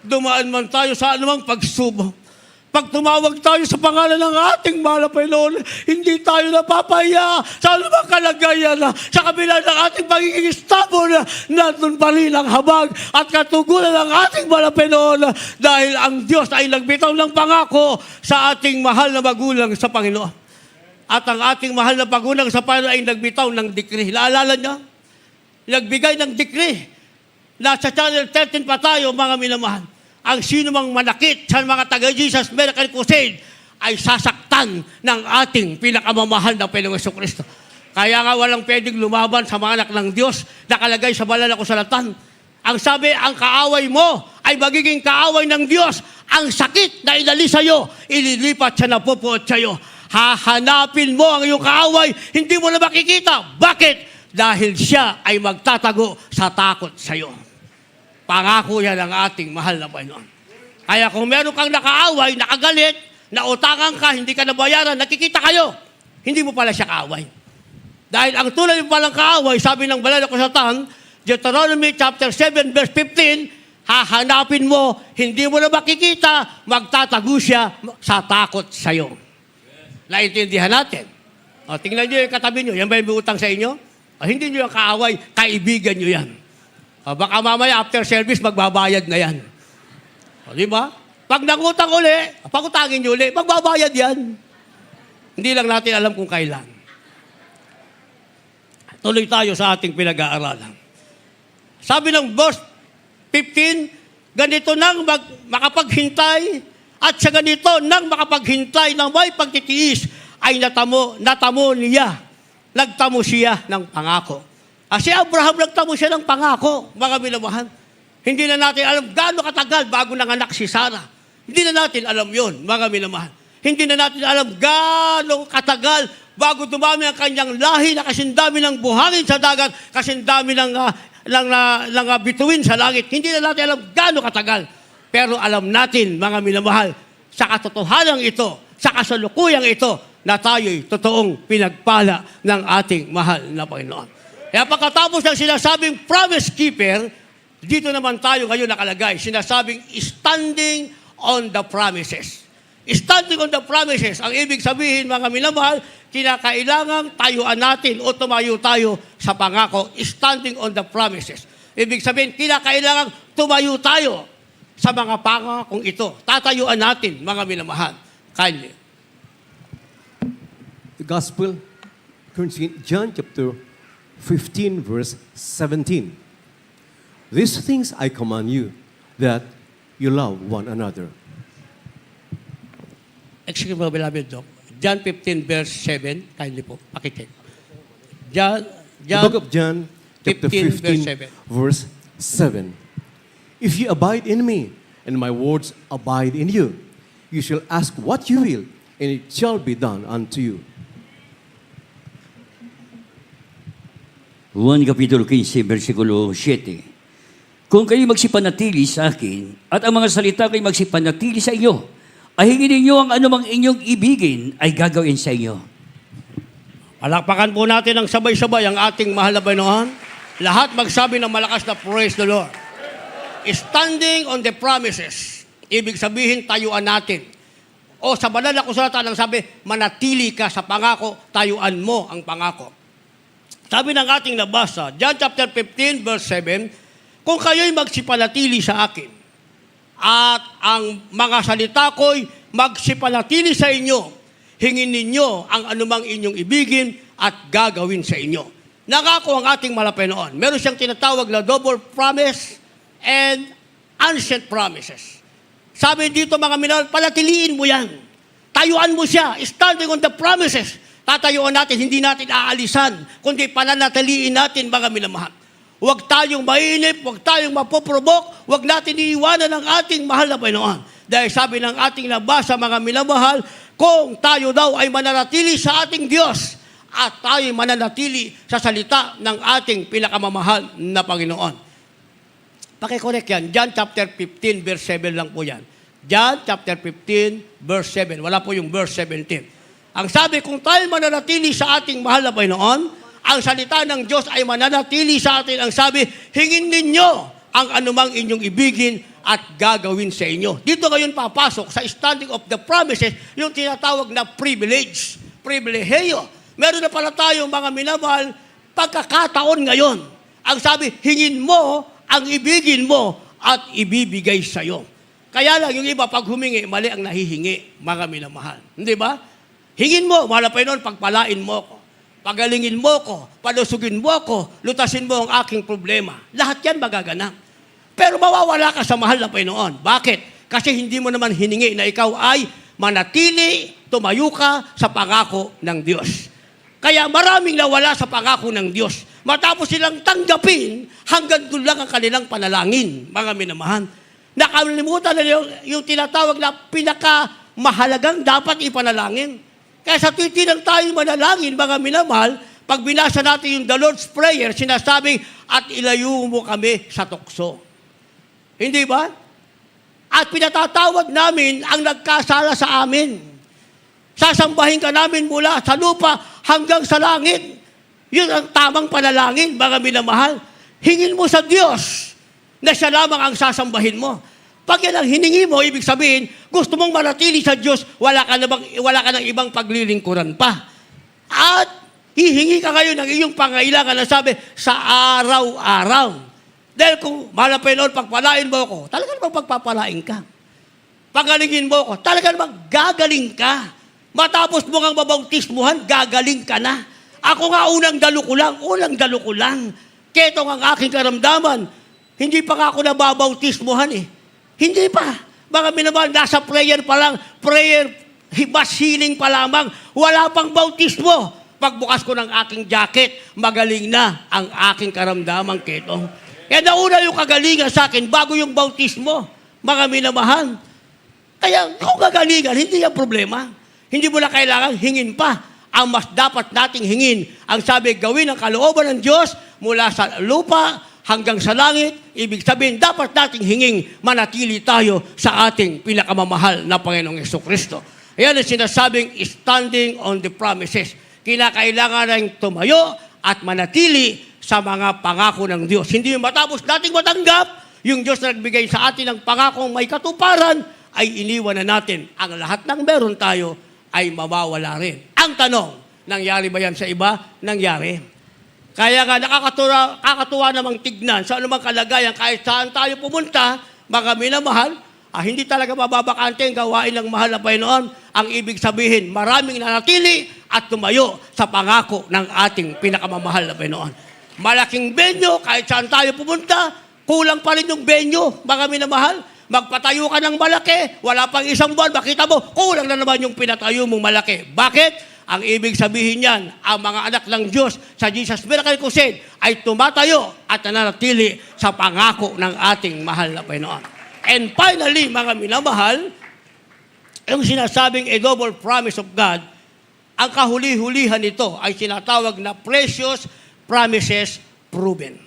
Dumaan man tayo sa anumang pagsubok. Pag tumawag tayo sa pangalan ng ating mahal na Panginoon, hindi tayo napapahiya sa anumang kalagayan. Sa kabila ng ating pagiging stubborn, nandun pa rin ang habag at katugunan ng ating mahal na Panginoon dahil ang Diyos ay nagbitaw ng pangako sa ating mahal na magulang sa Panginoon. At ang ating mahal na magulang sa Panginoon ay nagbitaw ng decree. Naalala niyo? Nagbigay ng decree. Nasa channel 13 pa tayo, mga minamahal. Ang sino mang manakit sa mga taga-Jesus Miracle Crusade ay sasaktan ng ating pinakamamahal na Panginoong Jesucristo. Kaya nga walang pwedeng lumaban sa mga anak ng Diyos nakalagay sa banal na kasulatan. Ang sabi, ang kaaway mo ay magiging kaaway ng Diyos. Ang sakit na inali sa'yo, ililipat siya na pupuot sa'yo. Hahanapin mo ang iyong kaaway, hindi mo na makikita. Bakit? Dahil siya ay magtatago sa takot sa'yo. Pangako yan ang ating mahal na Panginoon. Kaya kung meron kang nakaaway, nakagalit, nautangan ka, hindi ka nabayaran, nakikita kayo, hindi mo pala siya kaaway. Dahil ang tunay mo palang kaaway, sabi ng banal na kasulatan, Deuteronomy chapter 7 verse 15, hahanapin mo, hindi mo na makikita, magtatago siya sa takot sa'yo. Naintindihan natin. O, tingnan nyo yung katabi nyo, yan ba yung may utang sa inyo? O, hindi nyo yung kaaway, kaibigan nyo yan. O, baka mamaya after service, magbabayad na yan. O, di ba? Pag nangutang uli, pagutangin nyo uli, magbabayad yan. Hindi lang natin alam kung kailan. Tuloy tayo sa ating pinag-aaralan. Sabi ng verse 15, ganito nang makapaghintay at sa ganito nang makapaghintay ng may pagtitiis ay natamo niya. Nagtamo siya ng pangako. Si Abraham nagtamo siya ng pangako, mga minamahal. Hindi na natin alam gaano katagal bago nanganak si Sarah. Hindi na natin alam yon, mga minamahal. Hindi na natin alam gaano katagal bago dumami ang kanyang lahi na kasindami ng buhangin sa dagat, kasindami ng bituin sa langit. Hindi na natin alam gaano katagal. Pero alam natin, mga minamahal, sa katotohanan ito, sa kasalukuyang ito, na tayo'y totoong pinagpala ng ating mahal na Panginoon. Kaya pagkatapos ng sinasabing promise keeper, dito naman tayo ngayon nakalagay, sinasabing standing on the promises. Standing on the promises, ang ibig sabihin mga minamahal, kinakailangan tayuan natin o tumayo tayo sa pangako, standing on the promises. Ibig sabihin, kinakailangan tumayo tayo sa mga pangakong ito. Tatayuan natin, mga minamahal. Kanye. The Gospel, according to John chapter 15, verse 17. These things I command you, that you love one another. Excuse me, beloved Doc. John 15, verse 7. Kindly po, pakicheck. John The book of John, chapter 15, 15, verse 7. If you abide in me, and my words abide in you, you shall ask what you will, and it shall be done unto you. Juan Kapitulo 15, versikulo 7. Kung kayo magsipanatili sa akin, at ang mga salita kayo magsipanatili sa inyo, ay hingin ninyo ang anumang inyong ibigin ay gagawin sa inyo. Palakpakan po natin ang sabay-sabay ang ating mahal na Panginoon. Lahat magsabi ng malakas na praise the Lord. Standing on the promises. Ibig sabihin, tayuan natin. O sa banal na kasulatan ang sabi, manatili ka sa pangako, tayuan mo ang pangako. Sabi ng ating nabasa, John chapter 15, verse 7, kung kayo'y magsipanatili sa akin, at ang mga salita ko'y magsipanatili sa inyo, hingin ninyo ang anumang inyong ibigin at gagawin sa inyo. Nangako ang ating Panginoon. Meron siyang tinatawag na double promise and ancient promises. Sabi dito mga minahal, panatiliin mo yan. Tayuan mo siya, standing on the promises. Tatayuan natin, hindi natin aalisan, kundi pananatiliin natin mga minamahal. Huwag tayong mainip, huwag tayong mapoprovoke, huwag natin iiwanan ang ating mahal na Panginoon. Dahil sabi ng ating nabasa mga minamahal, kung tayo daw ay mananatili sa ating Diyos at tayo mananatili sa salita ng ating pinakamamahal na Panginoon. Pakikorek yan, John chapter 15, verse 7 lang po yan. John chapter 15, verse 7. Wala po yung verse 17. Ang sabi, kung tayo mananatili sa ating mahal na Panginoon, ang salita ng Diyos ay mananatili sa atin. Ang sabi, hingin ninyo ang anumang inyong ibigin at gagawin sa inyo. Dito ngayon papasok sa standing of the promises, yung tinatawag na privilege, pribileheyo. Meron na pala tayong mga minamahal, pagkakataon ngayon. Ang sabi, hingin mo ang ibigin mo at ibibigay sa iyo. Kaya lang yung iba, pag humingi, mali ang nahihingi, mga minamahal. Hindi ba? Hingin mo, mahal na Panginoon, pagpalain mo ko. Pagalingin mo ko, palusugin mo ko, lutasin mo ang aking problema. Lahat yan magaganap. Pero mawawala ka sa mahal na Panginoon. Bakit? Kasi hindi mo naman hiningi na ikaw ay manatili, tumayo ka sa pangako ng Diyos. Kaya maraming nawala sa pangako ng Diyos. Matapos silang tanggapin, hanggang doon lang ang kanilang panalangin, mga minamahal. Nakalimutan na yung tinatawag na pinakamahalagang dapat ipanalangin. Kaya sa titinang tayo manalangin, mga minamahal, pag binasa natin yung the Lord's Prayer, sinasabing, at ilayo mo kami sa tukso. Hindi ba? At pinatatawag namin ang nagkasala sa amin. Sasambahin ka namin mula sa lupa hanggang sa langit. Yun ang tamang panalangin, mga minamahal. Hingin mo sa Diyos na siya lamang ang sasambahin mo. Pag yan ang hiningi mo, ibig sabihin, gusto mong manatili sa Diyos, wala ka ng ibang paglilingkuran pa. At hihingi ka ngayon ng iyong pangailangan na sabi, sa araw-araw. Dahil kung mahal na Panginoon, pagpalain mo ako, talaga namang pagpapalain ka. Pagalingin mo ako, talaga namang gagaling ka. Matapos mo ang mabautismuhan, gagaling ka na. Ako nga unang dalo ko lang. Ketong ang aking karamdaman. Hindi pa nga ako nababautismuhan eh. Hindi pa. Mga minamahal, nasa prayer pa lang, prayer, hibas healing pa lamang, wala pang bautismo. Pagbukas ko ng aking jacket, magaling na ang aking karamdaman, ketong. Kaya nauna yung kagalingan sa akin bago yung bautismo, mga minamahal. Kaya kung kagalingan, hindi yung problema. Hindi mo na kailangan hingin pa. Ang mas dapat nating hingin, ang sabi, gawin ang kalooban ng Diyos mula sa lupa hanggang sa langit, ibig sabihin, dapat nating hinging manatili tayo sa ating pinakamamahal na Panginoong Jesucristo. Ayan ang sinasabing standing on the promises. Kinakailangan rin tumayo at manatili sa mga pangako ng Diyos. Hindi matapos nating matanggap yung Diyos na nagbigay sa atin ng pangakong may katuparan, ay iniwan na natin. Ang lahat ng meron tayo ay mawawala rin. Ang tanong, nangyari ba yan sa iba? Nangyari. Kaya nga nakakatuwa namang tignan sa anumang kalagayan, kahit saan tayo pumunta, mga minamahal, hindi talaga mababakante ang gawain ng mahal na Panginoon. Ang ibig sabihin, maraming nanatili at tumayo sa pangako ng ating pinakamamahal na Panginoon. Malaking benyo, kahit saan tayo pumunta, kulang pa rin yung benyo, mga minamahal. Magpatayo ka ng malaki, wala pang isang buwan, makita mo, kulang na naman yung pinatayo mong malaki. Bakit? Ang ibig sabihin niyan, ang mga anak ng Diyos sa Jesus Miracle Crusade ay tumatayo at nananatili sa pangako ng ating mahal na Panginoon. And finally, mga minamahal, yung sinasabing a double promise of God, ang kahuli-hulihan nito ay sinatawag na precious promises proven.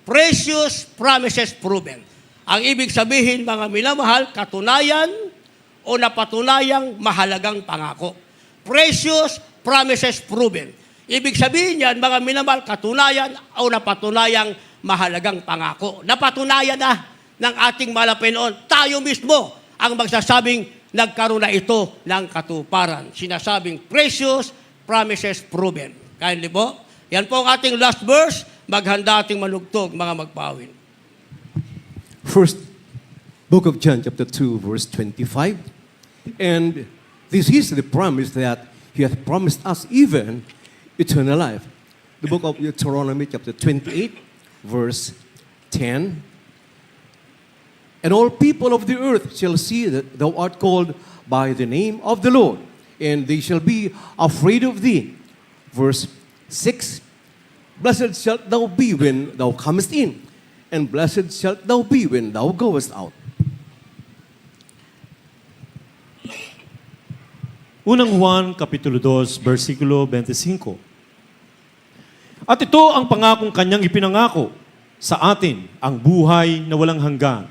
Precious promises proven. Ang ibig sabihin, mga minamahal, katunayan o napatunayang mahalagang pangako. Precious promises proven. Ibig sabihin yan, mga minamahal, katunayan o napatunayang mahalagang pangako. Napatunayan na ng ating mahal na Panginoon. Tayo mismo ang magsasabing nagkaroon na ito ng katuparan. Sinasabing precious promises proven. Kindly po. Yan po ang ating last verse. Maghanda ating manugtog, mga magpawin. First book of John, chapter 2, verse 25. And this is the promise that He hath promised us, even eternal life. The book of Deuteronomy, chapter 28, verse 10. And all people of the earth shall see that thou art called by the name of the Lord, and they shall be afraid of thee. Verse 6. Blessed shalt thou be when thou comest in, and blessed shalt thou be when thou goest out. Unang Juan, Kapitulo 2, versikulo 25. At ito ang pangakong kanyang ipinangako sa atin, ang buhay na walang hanggan.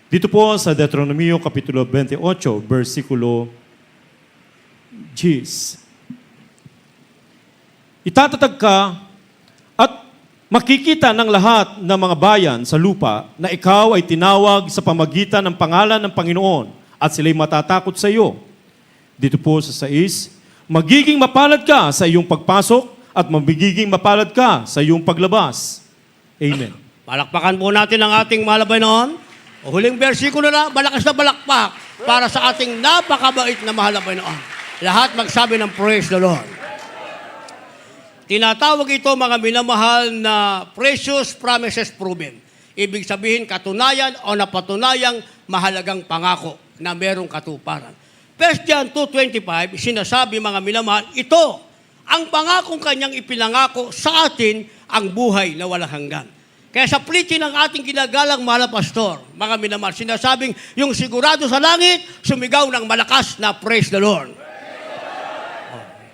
Dito po sa Deuteronomio, Kapitulo 28, versikulo 10. Itatatag ka at makikita ng lahat ng mga bayan sa lupa na ikaw ay tinawag sa pamagitan ng pangalan ng Panginoon at sila'y matatakot sa iyo. Dito po sa 6, magiging mapalad ka sa iyong pagpasok at magiging mapalad ka sa iyong paglabas. Amen. Palakpakan po natin ang ating mahal na Panginoon. O huling versikulo na, malakas na balakpak para sa ating napakabait na mahal na Panginoon. Lahat magsabi ng praise the Lord. Tinatawag ito, mga minamahal, na precious promises proven. Ibig sabihin, katunayan o napatunayang mahalagang pangako na merong katuparan. 1 John 2:25, sinasabi, mga minamahal, ito ang pangakong kanyang ipinangako sa atin, ang buhay na walang hanggan. Kaya sa preaching ng ating ginagalang mahal na pastor, mga minamahal, sinasabing yung sigurado sa langit, sumigaw ng malakas na praise the Lord.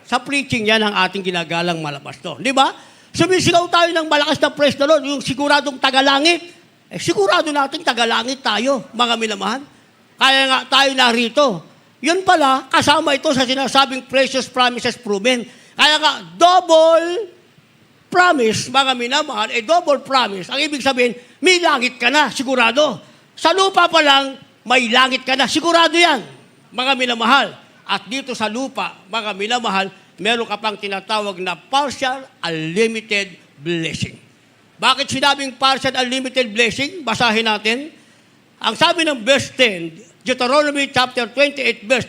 Sa preaching yan ang ating ginagalang mahal na pastor. Di ba? Sumisigaw tayo ng malakas na praise the Lord, yung siguradong tagalangit. Sigurado natin tagalangit tayo, mga minamahal. Kaya nga tayo narito. Yun pala, kasama ito sa sinasabing precious promises proven. Kaya nga, double promise, mga minamahal, double promise. Ang ibig sabihin, may langit ka na, sigurado. Sa lupa pa lang, may langit ka na, sigurado yan, mga minamahal. At dito sa lupa, mga minamahal, meron ka pang tinatawag na partial unlimited blessing. Bakit sinabing partial unlimited blessing? Basahin natin. Ang sabi ng verse 10, Deuteronomy chapter 28, verse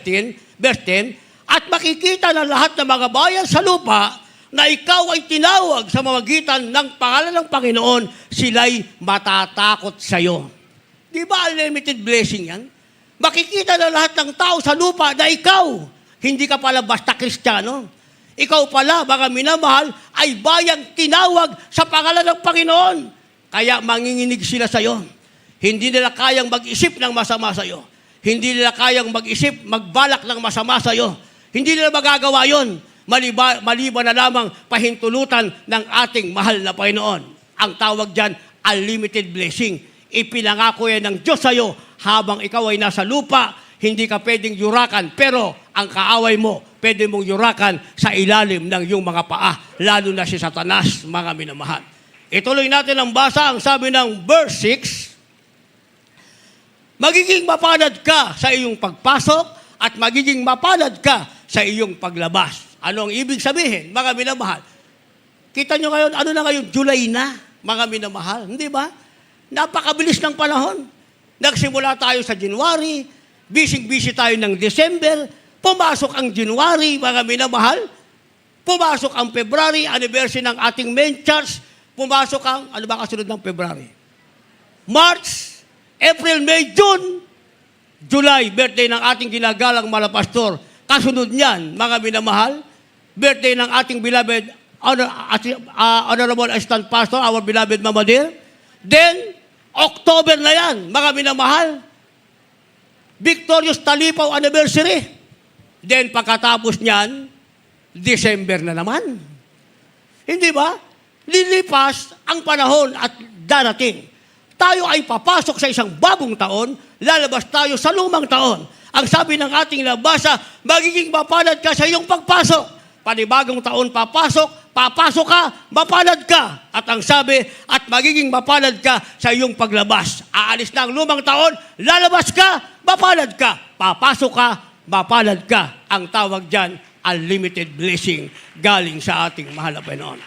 10, at makikita ng lahat ng mga bayan sa lupa na ikaw ay tinawag sa mamagitan ng pangalan ng Panginoon, sila'y matatakot sa iyo. Di ba unlimited blessing yan? Makikita ng lahat ng tao sa lupa na ikaw, hindi ka pala basta Kristiyano. Ikaw pala, mga minamahal, ay bayang tinawag sa pangalan ng Panginoon. Kaya manginginig sila sa iyo. Hindi nila kayang mag-isip ng masama sa iyo. Hindi nila kayang mag-isip, magbalak ng masama sa iyo. Hindi nila magagawa yon. Maliban na lamang pahintulutan ng ating mahal na Panginoon. Ang tawag dyan unlimited blessing. Ipinangako yan ng Diyos sa'yo habang ikaw ay nasa lupa, hindi ka pwedeng yurakan, pero ang kaaway mo, pwede mong yurakan sa ilalim ng iyong mga paa, lalo na si Satanas, mga minamahal. Ituloy natin ang basa, ang sabi ng verse 6, magiging mapalad ka sa iyong pagpasok at magiging mapalad ka sa iyong paglabas. Ano ang ibig sabihin, mga minamahal? Kita nyo ngayon, ano na ngayon? July na, mga minamahal. Hindi ba? Napakabilis ng panahon. Nagsimula tayo sa January, busy tayo ng December, pumasok ang January, mga minamahal, pumasok ang February, anniversary ng ating main church, pumasok ang, ano ba kasunod ng February? March, April, May, June, July, birthday ng ating ginagalang malapastor. Kasunod niyan, mga minamahal, birthday ng ating beloved Honorable Assistant Pastor, our beloved Mama Dear. Then, October na yan, mga minamahal, Victorious Talipaw anniversary. Then, pagkatapos niyan, December na naman. Hindi ba? Lilipas ang panahon at darating. Tayo ay papasok sa isang bagong taon, lalabas tayo sa lumang taon. Ang sabi ng ating nabasa, magiging mapalad ka sa iyong pagpasok. Panibagong taon papasok ka, mapalad ka. At ang sabi, at magiging mapalad ka sa iyong paglabas. Aalis na ang lumang taon, lalabas ka, mapalad ka. Papasok ka, mapalad ka. Ang tawag dyan, unlimited blessing galing sa ating mahal na Panginoon.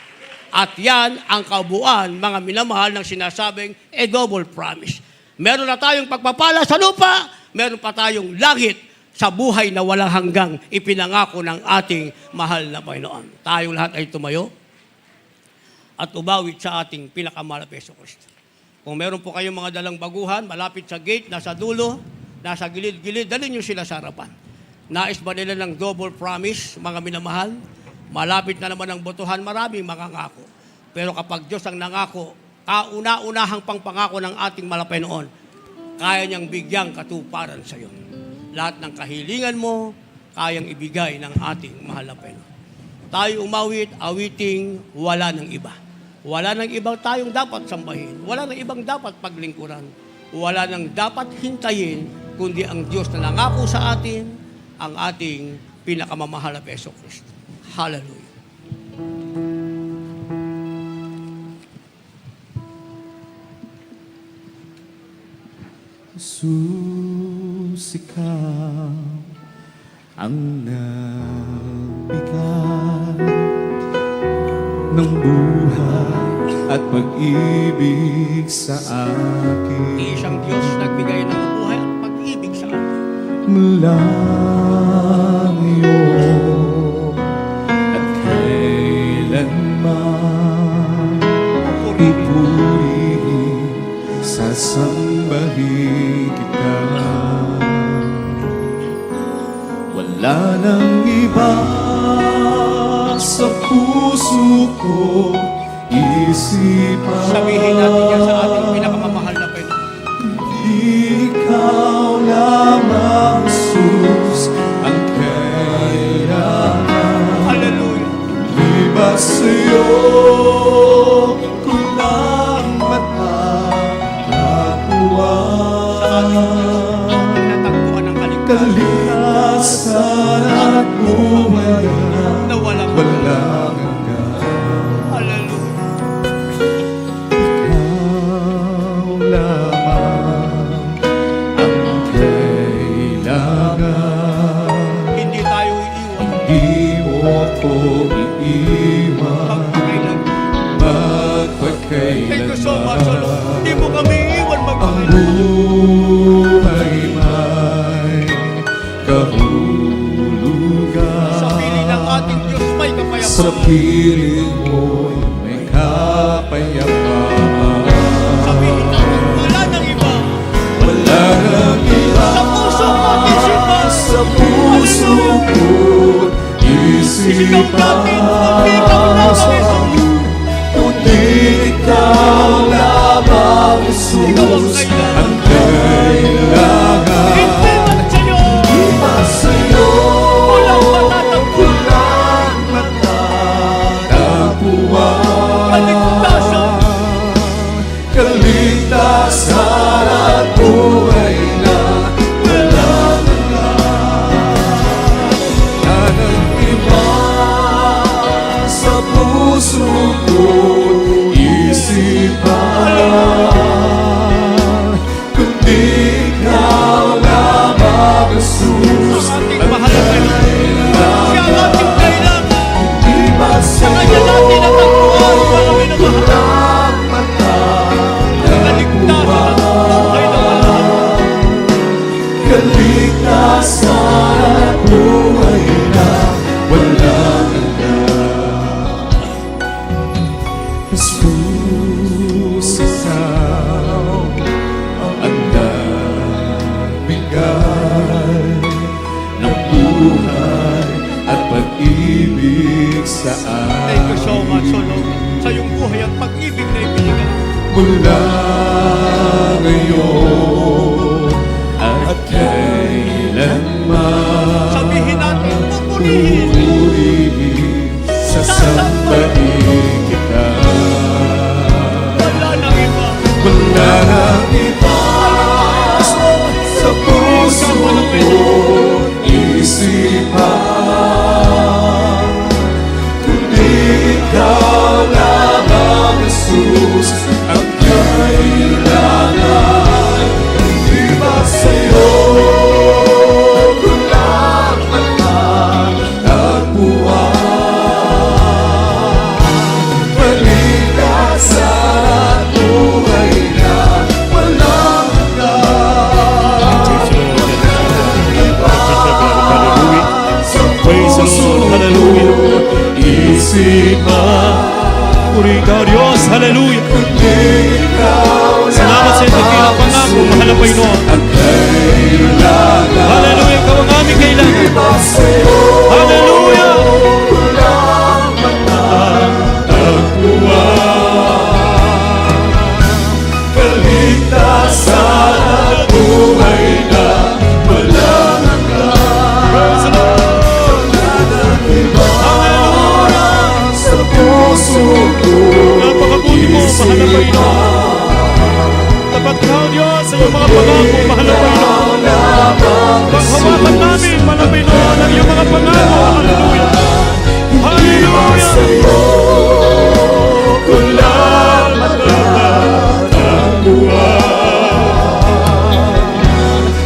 At yan ang kabuuan, mga minamahal, ng sinasabing a double promise. Meron na tayong pagpapala sa lupa, meron pa tayong langit sa buhay na walang hanggang ipinangako ng ating mahal na Panginoon. Tayong lahat ay tumayo at umawit sa ating pinakamahal na Hesus Kristo. Kung meron po kayong mga dalang baguhan, malapit sa gate, nasa dulo, nasa gilid-gilid, dalhin nyo sila sa harapan. Nais ba nila ng double promise, mga minamahal? Malapit na naman ang botohan, maraming makangako. Pero kapag Diyos ang nangako, kauna-unahang pangpangako ng ating mahal na Panginoon, kaya niyang bigyang katuparan sa iyo. Lahat ng kahilingan mo, kayang ibigay ng ating mahal na Panginoon. Tayo umawit, awiting wala ng iba. Wala ng ibang tayong dapat sambahin. Wala ng ibang dapat paglingkuran. Wala ng dapat hintayin, kundi ang Diyos na nangako sa atin, ang ating pinakamamahal na Hesus Kristo. Hallelujah. Jesus, ikaw ang nagbigay ng buhay at pag-ibig sa akin. Isang Diyos nagbigay ng buhay at pag-ibig sa atin. Mula ngayon at kailanman ipurihin, sasambahin kita. Wala nang iba sa puso ko, isipan. Sabihin natin yan sa ating pinakamamahal na Panginoon. Ikaw lamang, Jesus, ang kailangan. Hallelujah. Libat sa'yo ko lang matatapuan. Natagpuan ng kaligtasan Kalikasan at buhay na walang hanggan. Hallelujah. Ikaw lamang ang kailangan. Hindi tayo iiwan. Di mo ko iiwan Magpakailanman. Thank you so much, Lord. Hindi mo kami iiwan Ang magpakailanman. buhay may kahulugan. Sa piling ng ating Diyos may Sa kapayapaan. piling mo'y may kapayapaan. Sabihin natin, wala nang iba. Wala nang iba Sa puso ko at isipan. sa puso ko't isipan. Kundi ikaw lamang, Kundi ikaw lamang, Ikaw ang Jesus, kailangan. ang kailangan. Hindi man sa'yo. Iba sa'yo, Walang matatagpuan. walang matatagpuan. Kaligtasan. puso ko't isipan, kundi ikaw lamang, Jesus. Ating mahal na Panginoon. Siya ang ating kailangan. Di ba Sa sa'yo kanya natin natagpuan, mga minamahal. ang mata Kaligtasan at buhay na walang kaligtasan at buhay na walang hanggan. Jesus, ikaw ang nagbigay ng buhay at pag-ibig sa Thank you so much, akin. O Lord, sa iyong buhay at pag-ibig na ibinigay. Mula ngayon at kailanman, Sabihin natin, pupurihin. pupurihin, sasambahin kita. Wala nang iba. Wala nang iba sa puso ko't isipan, kundi ikaw lamang, Jesus, ang kailangan. Di ba sa'yo ko lang natagpuan, kaligtasan at buhay na walang hanggan. Iba sa Praise the puso Lord. Hallelujah. ko't isipan, Puri ka, Diyos. Hallelujah. kundi ikaw Salamat sa iyong dakilang pangako, mahal na Panginoon. ang kailangan. Hallelujah. Ikaw ang aming kailangan. Iba sa'yo Hallelujah. ko lang matatagpuan, kaligtasan at buhay na walang hanggan. Praise the Lord. Wala nang iba sa puso ko Napakabuti mo, mahal na Panginoon. Tapat ka, O Diyos, sa iyong mga pangako, mahal na Panginoon. Paghawakan namin, mahal na Panginoon, ang iyong mga pangako. Hallelujah. Hallelujah. sa'yo ko lang matatagpuan,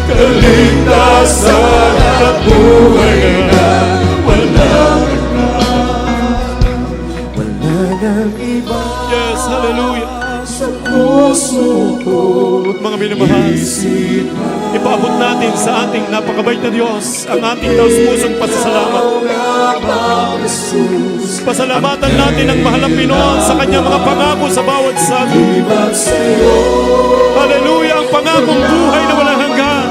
kaligtasan at buhay na walang hanggan. Wala nang iba Yes, hallelujah. sa puso ko Mga minamahal, isipan, ipaabot natin sa ating napakabait na Diyos ang ating taus-pusong pasasalamat. lamang, Jesus. Pasalamatan natin ang mahal na Pinoon sa kanyang mga pangako sa bawat sa atin. Di ba sa'yo Hallelujah, ang pangakong buhay na walang hanggan.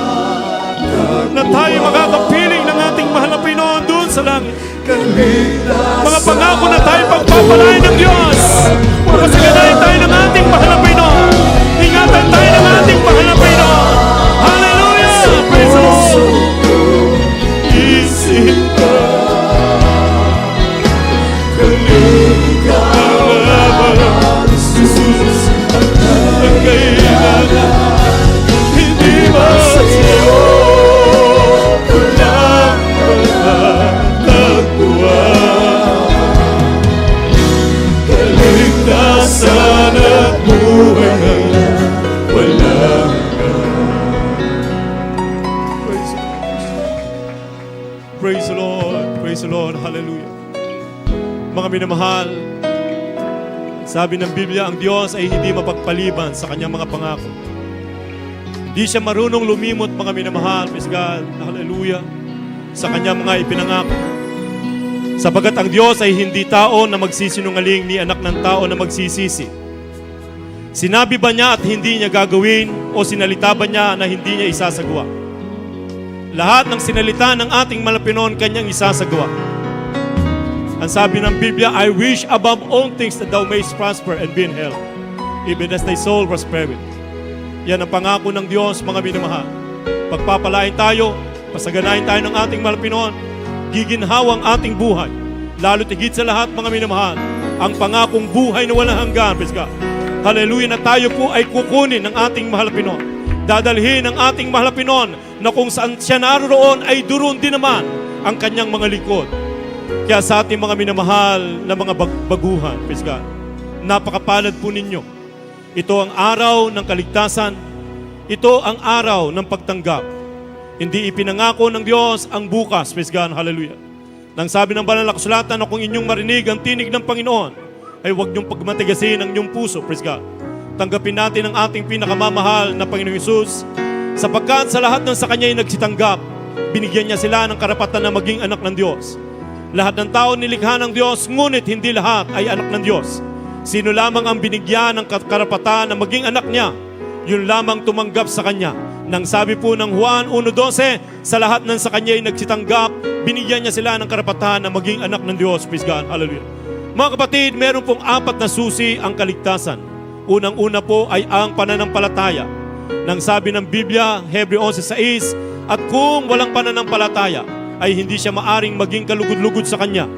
Na tayo makakapiling ng ating mahal na Pinoon doon sa langit. Mga pangako na tayo pagpapalain ng Diyos. Pagkasaganayin tayo ng ating mahal na Pinoon. Ingatan tayo ng ating mahal na Pinoon. Hallelujah! Praise the Lord! Isip ka, Jesus, ang kailangan. Hindi ba sa'yo ko lang matatagpuan, kaligtasan at buhay na walang hanggan. Praise the Lord. Praise the Lord. Hallelujah. Mga minamahal, sabi ng Biblia, ang Diyos ay hindi mapagpaliban sa kanyang mga pangako. Hindi siya marunong lumimot, mga minamahal. Praise God. Hallelujah. Sa kanyang mga ipinangako. Sapagat ang Diyos ay hindi tao na magsisinungaling, ni anak ng tao na magsisisi. Sinabi ba niya at hindi niya gagawin, o sinalita ba niya na hindi niya isasagawa? Lahat ng sinalita ng ating malapinon kanyang isasagawa. Ang sabi ng Biblia, I wish above all things that thou mayst prosper and be in health, even as thy soul prospereth. Yan ang pangako ng Diyos, mga minamahal. Pagpapalain tayo, pasaganain tayo ng ating malapinon, giginhawang ating buhay. Lalo tigit sa lahat, mga minamahal, ang pangakong buhay na walang hanggan. Praise God. Hallelujah, na tayo po ay kukunin ng ating mahal na Pinon. Dadalhin ng ating mahal na Pinon na kung saan siya naroon ay duron din naman ang kanyang mga lingkod. Kaya sa ating mga minamahal na mga baguhan, praise God, napakapalad po ninyo. Ito ang araw ng kaligtasan. Ito ang araw ng pagtanggap. Hindi ipinangako ng Diyos ang bukas, praise God, hallelujah. Nang sabi ng banal na kasulatan na kung inyong marinig ang tinig ng Panginoon, ay huwag niyong pagmatigasin ang inyong puso, praise God. Tanggapin natin ang ating pinakamamahal na Panginoong Hesus, sapagkat sa lahat ng sa Kanya ay nagsitanggap, binigyan niya sila ng karapatan na maging anak ng Diyos. Lahat ng tao nilikha ng Diyos, ngunit hindi lahat ay anak ng Diyos. Sino lamang ang binigyan ng karapatan na maging anak niya, yun lamang tumanggap sa Kanya. Nang sabi po ng Juan 1:12, sa lahat ng sa Kanya ay nagsitanggap, binigyan niya sila ng karapatan na maging anak ng Diyos. Praise God. Hallelujah. Mga kapatid, meron pong 4 na susi ang kaligtasan. Unang-una po ay ang pananampalataya. Nang sabi ng Biblia, Hebreo 11:6, at kung walang pananampalataya, ay hindi siya maaring maging kalugod-lugod sa Kanya.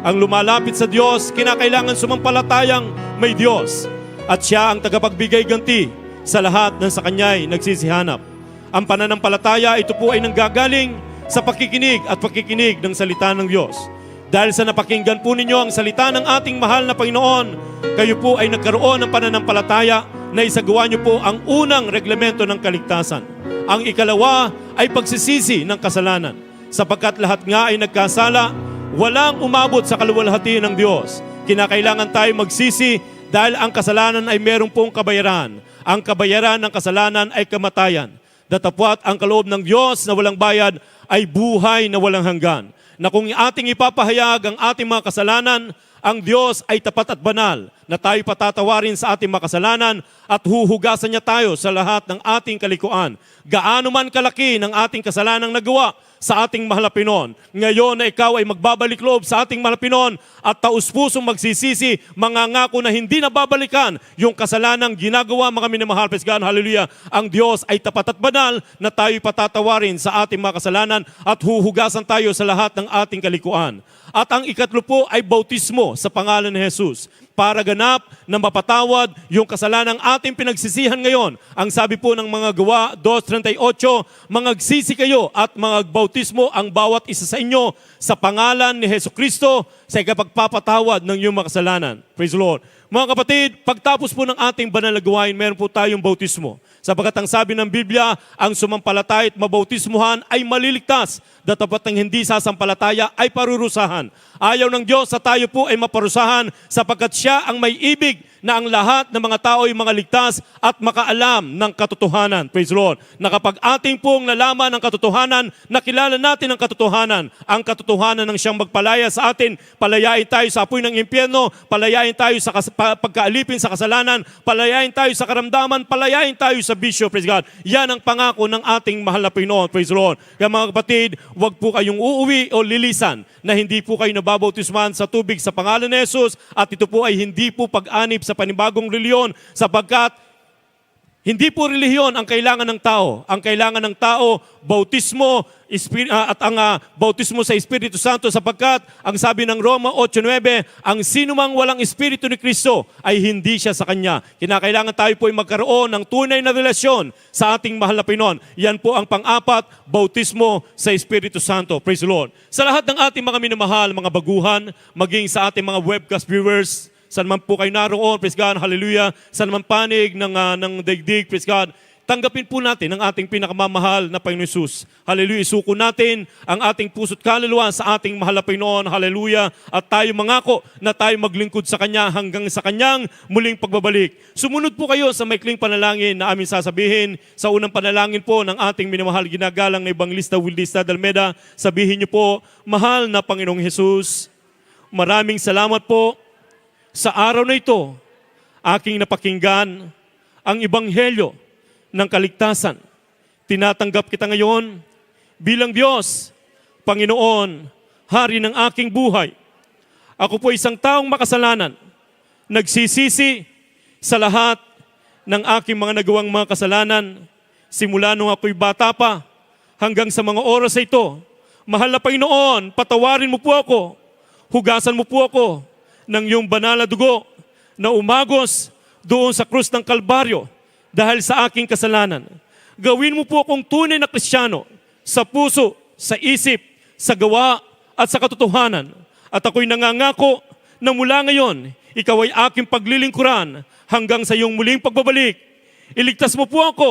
Ang lumalapit sa Diyos, kinakailangan sumampalatayang may Diyos. At siya ang tagapagbigay ganti sa lahat ng sa Kanya ay nagsisihanap. Ang pananampalataya, ito po ay nanggagaling sa pakikinig at pakikinig ng salita ng Diyos. Dahil sa napakinggan po ninyo ang salita ng ating mahal na Panginoon, kayo po ay nagkaroon ng pananampalataya na isagawa niyo po ang unang reglamento ng kaligtasan. Ang ikalawa ay pagsisisi ng kasalanan. Sapagkat lahat nga ay nagkasala, walang umabot sa kaluwalhati ng Diyos. Kinakailangan tayo magsisi dahil ang kasalanan ay meron pong kabayaran. Ang kabayaran ng kasalanan ay kamatayan. Datapwat ang kaloob ng Diyos na walang bayad ay buhay na walang hanggan. Na kung ating ipapahayag ang ating mga kasalanan, ang Diyos ay tapat at banal na tayo patatawarin sa ating mga kasalanan at huhugasan niya tayo sa lahat ng ating kalikuan. Gaano man kalaki ng ating kasalanang nagawa sa ating mahal na Panginoon. Ngayon na ikaw ay magbabalik loob sa ating mahal na Panginoon at taus-pusong magsisisi, mangangako na hindi na babalikan yung kasalanang ginagawa, mga minamahal, praise God, hallelujah. Ang Diyos ay tapat at banal na tayo'y patatawarin sa ating mga kasalanan at huhugasan tayo sa lahat ng ating kalikuan. At ang ikatlo po ay bautismo sa pangalan ni Jesus para ganap na mapatawad yung kasalanang ating pinagsisihan ngayon. Ang sabi po ng mga Gawa 2:38, mangagsisi kayo at magbautismo ang bawat isa sa inyo sa pangalan ni Jesucristo sa ikapagpapatawad ng iyong mga kasalanan. Praise the Lord. Mga kapatid, pagtapos po ng ating banal na gawain, meron po tayong bautismo. Sapagkat ang sabi ng Biblia, ang sumampalataya at mabautismuhan ay maliligtas. Datapat ng hindi sasampalataya ay parurusahan. Ayaw ng Diyos sa tayo po ay maparusahan sapagkat siya ang may ibig na ang lahat ng mga tao ay mga ligtas at makaalam ng katotohanan. Praise the Lord. Na kapag ating pong nalaman ang katotohanan, nakilala natin ang katotohanan ng siyang magpalaya sa atin, palayain tayo sa apoy ng impyerno, palayain tayo sa pagkaalipin sa kasalanan, palayain tayo sa karamdaman, palayain tayo sa bisyo. Praise God. Yan ang pangako ng ating mahal na Panginoon. Praise the Lord. Kaya mga kapatid, huwag po kayong uuwi o lilisan na hindi po kayo nababautisman sa tubig sa pangalan ni Jesus at ito po ay hindi po pag-anib sa panibagong reliyon sapagkat hindi po relihiyon ang kailangan ng tao. Ang kailangan ng tao, bautismo at ang bautismo sa Espiritu Santo sapagkat ang sabi ng Roma 8:9, ang sinumang walang Espiritu ni Kristo ay hindi siya sa Kanya. Kinakailangan tayo po ay magkaroon ng tunay na relasyon sa ating mahal na Panginoon. Yan po ang pang-apat, bautismo sa Espiritu Santo. Praise the Lord. Sa lahat ng ating mga minamahal, mga baguhan, maging sa ating mga webcast viewers, saan man po kayo naroon, praise God, hallelujah, saan man panig ng daigdig, praise God, tanggapin po natin ang ating pinakamamahal na Panginoon Hesus. Hallelujah, isuko natin ang ating puso't kaluluwa sa ating mahal na Panginoon, hallelujah, at tayo mangako na tayo maglingkod sa Kanya hanggang sa Kanyang muling pagbabalik. Sumunod po kayo sa maikling panalangin na aming sasabihin. Sa unang panalangin po ng ating minamahal ginagalang na Evangelista Wildista Dalmeda, sabihin niyo po, mahal na Panginoong Hesus, maraming salamat po sa araw na ito, aking napakinggan ang ebanghelyo ng kaligtasan. Tinatanggap kita ngayon bilang Diyos, Panginoon, Hari ng aking buhay. Ako po isang taong makasalanan, nagsisisi sa lahat ng aking mga nagawang mga kasalanan, simula nung ako'y bata pa hanggang sa mga oras na ito. Mahal na Panginoon, patawarin mo po ako, hugasan mo po ako ng iyong banal na dugo na umagos doon sa krus ng Kalbaryo dahil sa aking kasalanan. Gawin mo po akong tunay na Kristiyano sa puso, sa isip, sa gawa at sa katotohanan. At ako'y nangangako na mula ngayon, ikaw ay aking paglilingkuran hanggang sa iyong muling pagbabalik. Iligtas mo po ako,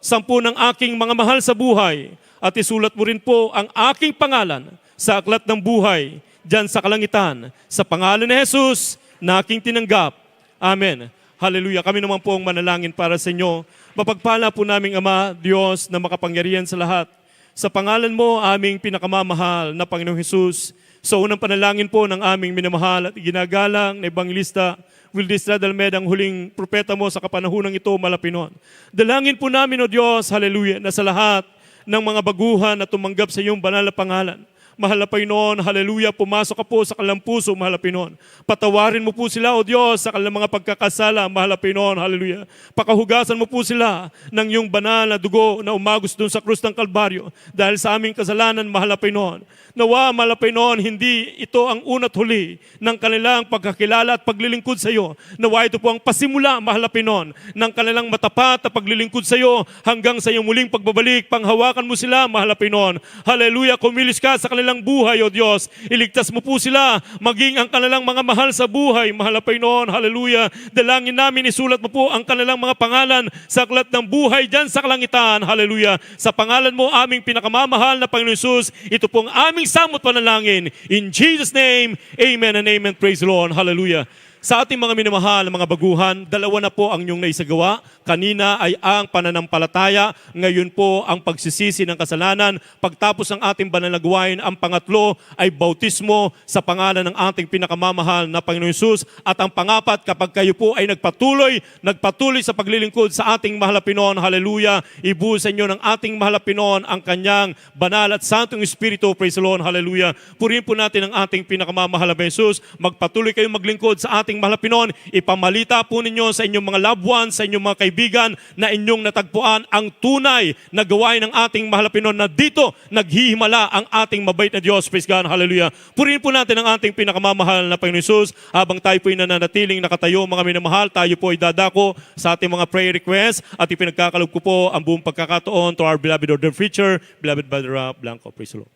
10 ng aking mga mahal sa buhay, at isulat mo rin po ang aking pangalan sa aklat ng buhay, diyan sa kalangitan, sa pangalan ni Jesus na aking tinanggap. Amen. Hallelujah. Kami naman po ang manalangin para sa inyo. Mapagpala po naming Ama, Diyos na makapangyarihan sa lahat. Sa pangalan mo, aming pinakamamahal na Panginoong Jesus, sa unang panalangin po ng aming minamahal at ginagalang na Ebangelista Wildes Dalmed, ang huling propeta mo sa kapanahunang ito, Malapinon. Dalangin po namin, O Diyos, hallelujah, na sa lahat ng mga baguhan na tumanggap sa iyong banal na pangalan, mahal na Panginoon, hallelujah, pumasok ka po sa kanilang puso, mahal na Panginoon. Patawarin mo po sila, O Diyos, sa kanilang mga pagkakasala, mahal na Panginoon, hallelujah. Pakahugasan mo po sila ng iyong banal na dugo na umagos doon sa krus ng Kalbaryo dahil sa aming kasalanan, mahal na Panginoon. Nawa, mahal na Panginoon, hindi ito ang una't huli ng kanilang pagkakilala at paglilingkod sa iyo. Nawa, ito po ang pasimula, mahal na Panginoon, ng kanilang matapat na paglilingkod sa iyo hanggang sa iyong muling pagbabalik. Panghawakan mo sila, mahal na Panginoon. Hallelujah, kumilos ka sa kanilang buhay, O Diyos. Iligtas mo po sila, maging ang kanilang mga mahal sa buhay, mahal na Panginoon. Hallelujah. Dalangin namin, isulat mo po ang kanilang mga pangalan sa aklat ng buhay dyan sa kalangitan. Hallelujah. Sa pangalan mo, aming pinakamamahal na Panginoon Jesus, ito pong aming samot panalangin. In Jesus' name, amen and amen. Praise the Lord. Hallelujah. Sa ating mga minamahal, mga baguhan, 2 na po ang inyong naisagawa. Kanina ay ang pananampalataya, ngayon po ang pagsisisi ng kasalanan. Pagtapos ng ating banal na gawain, ang pangatlo ay bautismo sa pangalan ng ating pinakamamahal na Panginoon Jesus. At ang pangapat, kapag kayo po ay nagpatuloy sa paglilingkod sa ating mahal na Pinoon, hallelujah, ibuhos sa inyo ng ating mahal na Pinoon ang kanyang banal at santong Espiritu, praise the Lord, hallelujah. Purihin po natin ang ating pinakamamahal na Jesus. Magpatuloy kayong maglingkod sa ating mahal na Pinoon. Ipamalita po ninyo sa inyong mga loved ones, sa inyong mga kaibigan na inyong natagpuan ang tunay na gawain ng ating mahal na Pinoon na dito naghihimala ang ating mabait na Diyos. Praise God. Hallelujah. Purihin po natin ang ating pinakamamahal na Panginoon Jesus. Habang tayo po ay nananatiling nakatayo, mga minamahal, tayo po ay dadako sa ating mga prayer requests at ipinagkakalob ko po ang buong pagkakataon to our beloved order preacher, beloved Brother Blanco. Praise the Lord.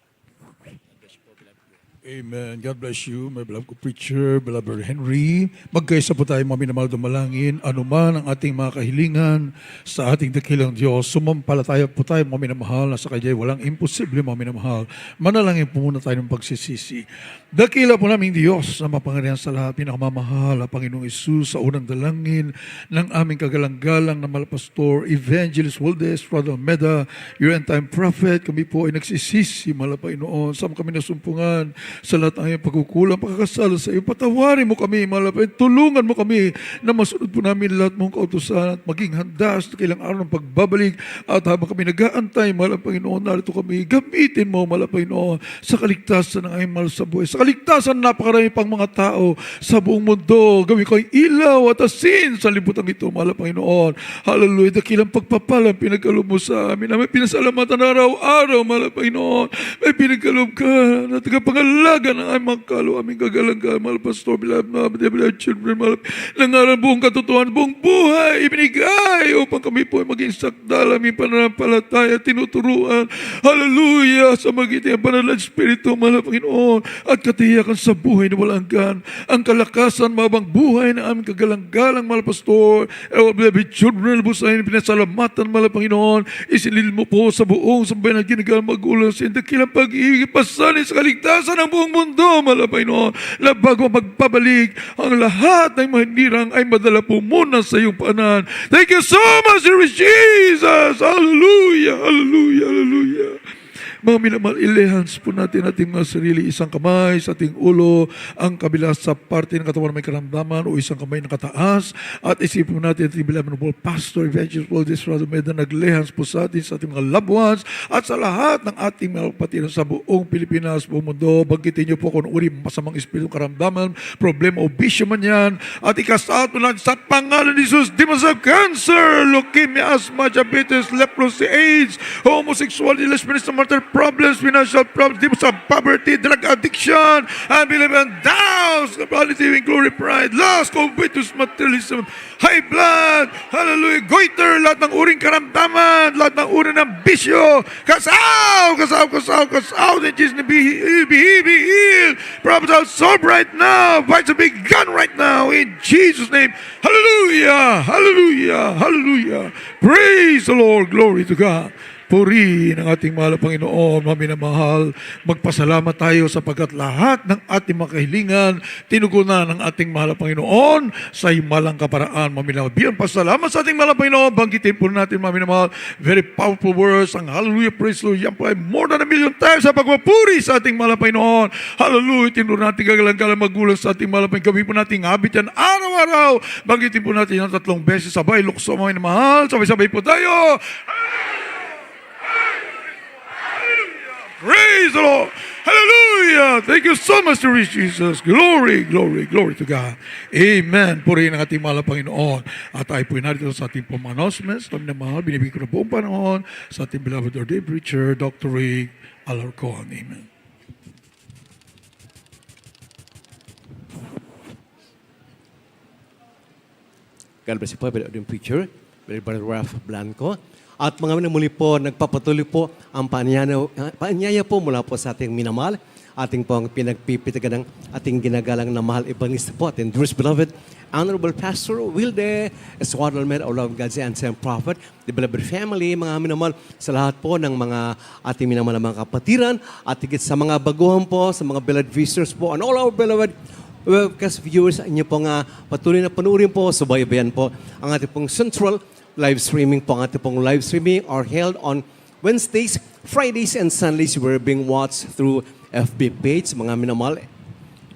Amen. God bless you, my beloved preacher, beloved Brother Henry. Magkaisa po tayo, mga minamahal, dumalangin. Ano man ang ating mga kahilingan sa ating dakilang Diyos, sumampalataya po tayo, mga minamahal, na sa Kanya walang imposible, mga minamahal. Manalangin po muna tayo ng pagsisisi. Dakila po naming Diyos na mapangyarihan sa lahat, pinakamamahal, Panginoong Isus, sa unang dalangin ng aming kagalang-galang na malapastor, Evangelist Wildes Dalmed, your end-time prophet. Kami po ay nagsisisi, mahal na Panginoon, sa kami nasumpungan sa lahat ng aming pagkukulang, pagkakasala sa iyo. Patawarin mo kami, mahal na Panginoon. Tulungan mo kami na masunod po namin lahat mong kautusan at maging handa sa kailang araw ng pagbabalik. At habang kami nag-aantay, mahal na Panginoon, narito kami. Gamitin mo, mahal na Panginoon, sa kaligtasan ng aming mahal sa buhay. Sa kaligtasan ng napakarami pang mga tao sa buong mundo. Gawin ko ang ilaw at asin sa libutan ito, mahal na Panginoon. Hallelujah. Dakilang pagpapalang pinagkalob mo sa amin. May pinasalamatan araw-araw, mahal na Panginoon. May pinagkalob ka na tagapangalaga ng aming mga kalo, aming kagalang-galang, mahal pastor, beloved children, mahal nangaral buong katotohanan, buong buhay, ibinigay upang kami po ay maging sakdal, aming pananampalataya, tinuturuan. Hallelujah. Sa magitan ng banal na Espiritu, mahal na Panginoon, at katiyakan sa buhay na walang hanggan, ang kalakasan, mabang buhay ng aming kagalang-galang, mahal pastor, beloved children, busahin, pinasalamatan, mahal Panginoon, isilil mo po sa buong sambayan ng ginagalang magulang sa dakilang pag-ibig, pasanin sa kaligtasan ng buong mundo, mahal Panginoon, na bago magpabalik, ang lahat ng mga hinirang ay madala po muna sa iyong paanan. Thank you so much, Lord Jesus! Hallelujah! Hallelujah! Hallelujah! Mga minamahal, ilehans po natin ating mga sarili, isang kamay sa ating ulo, ang kabila sa parte ng katawan na may karamdaman o isang kamay na kataas, at isipin po natin ating beloved Pastor Evangelist Wildes Dalmed na naglehans po sa ating mga loved ones at sa lahat ng ating mga kapatid sa buong Pilipinas, buong mundo. Banggitin niyo po kung uri masamang espiritu karamdaman, problema o bisyo man yan, at ikasaot po natin sa pangalan ni Jesus, demons of cancer, leukemia, asthma, diabetes, leprosy, AIDS, homosexuality, lesbianism, martyr, problems, financial problems, deep sa poverty, drug addiction, unbelief and doubts, quality, glory, pride, lust, covetous, materialism, high blood, hallelujah, goiter, lahat ng uring karamdaman, lahat ng uri ng bisyo, kasaw, in Jesus' name, be healed, prophesy, sob right now, fights to be gone right now, in Jesus' name, hallelujah, hallelujah, hallelujah, praise the Lord, glory to God. Purihin ang ating mahal na Panginoon, mga minamahal. Magpasalamat tayo sapagkat lahat ng ating mga kahilingan, tinugunan ng ating mahal na Panginoon sa himalang kaparaan, mga minamahal. Biyan pasalamat sa ating mahal na Panginoon. Banggitin po natin, mga minamahal. Very powerful words. Ang hallelujah, praise Lord. Yan po ay more than 1 million times sa pagpapuri sa ating mahal na Panginoon. Hallelujah. Tinugunan natin kagalang-galang magulang sa ating mahal na Panginoon. Gawin po natin habit yan araw-araw. Banggitin po natin yan 3 beses. Sabay, lukso, mga minamahal. Sabay-sabay po tayo. Praise the Lord. Hallelujah. Thank you so much, Lord Jesus. Glory, glory, glory to God. Amen. Purihin ang ating mahal na Panginoon. At tayo po narito sa ating announcements. Kami na mahal, binibigay ko na buong panahon sa ating beloved ordained preacher, Dr. Rick Alarcon. Amen. God bless you po, beloved preacher, Brother Ralph Blanco. At mga muli po, nagpapatuloy po ang paanyaya po mula po sa ating minamahal, ating pong pinagpipitigan ng ating ginagalang na mahal evangelista po, ating dearest beloved, Honorable Pastor Wilde Eswadalmer, our Lord God's and Prophet, the beloved family, mga minamahal, sa lahat po ng mga ating minamahal na mga kapatiran, at higit sa mga baguhan po, sa mga beloved visitors po, and all our beloved webcast viewers, inyo pong patuloy na panuorin po, subaybayan po ang ating pong central live streaming po. Ang ating pong live streaming are held on Wednesdays, Fridays, and Sundays. We're being watched through FB page, mga minamahal,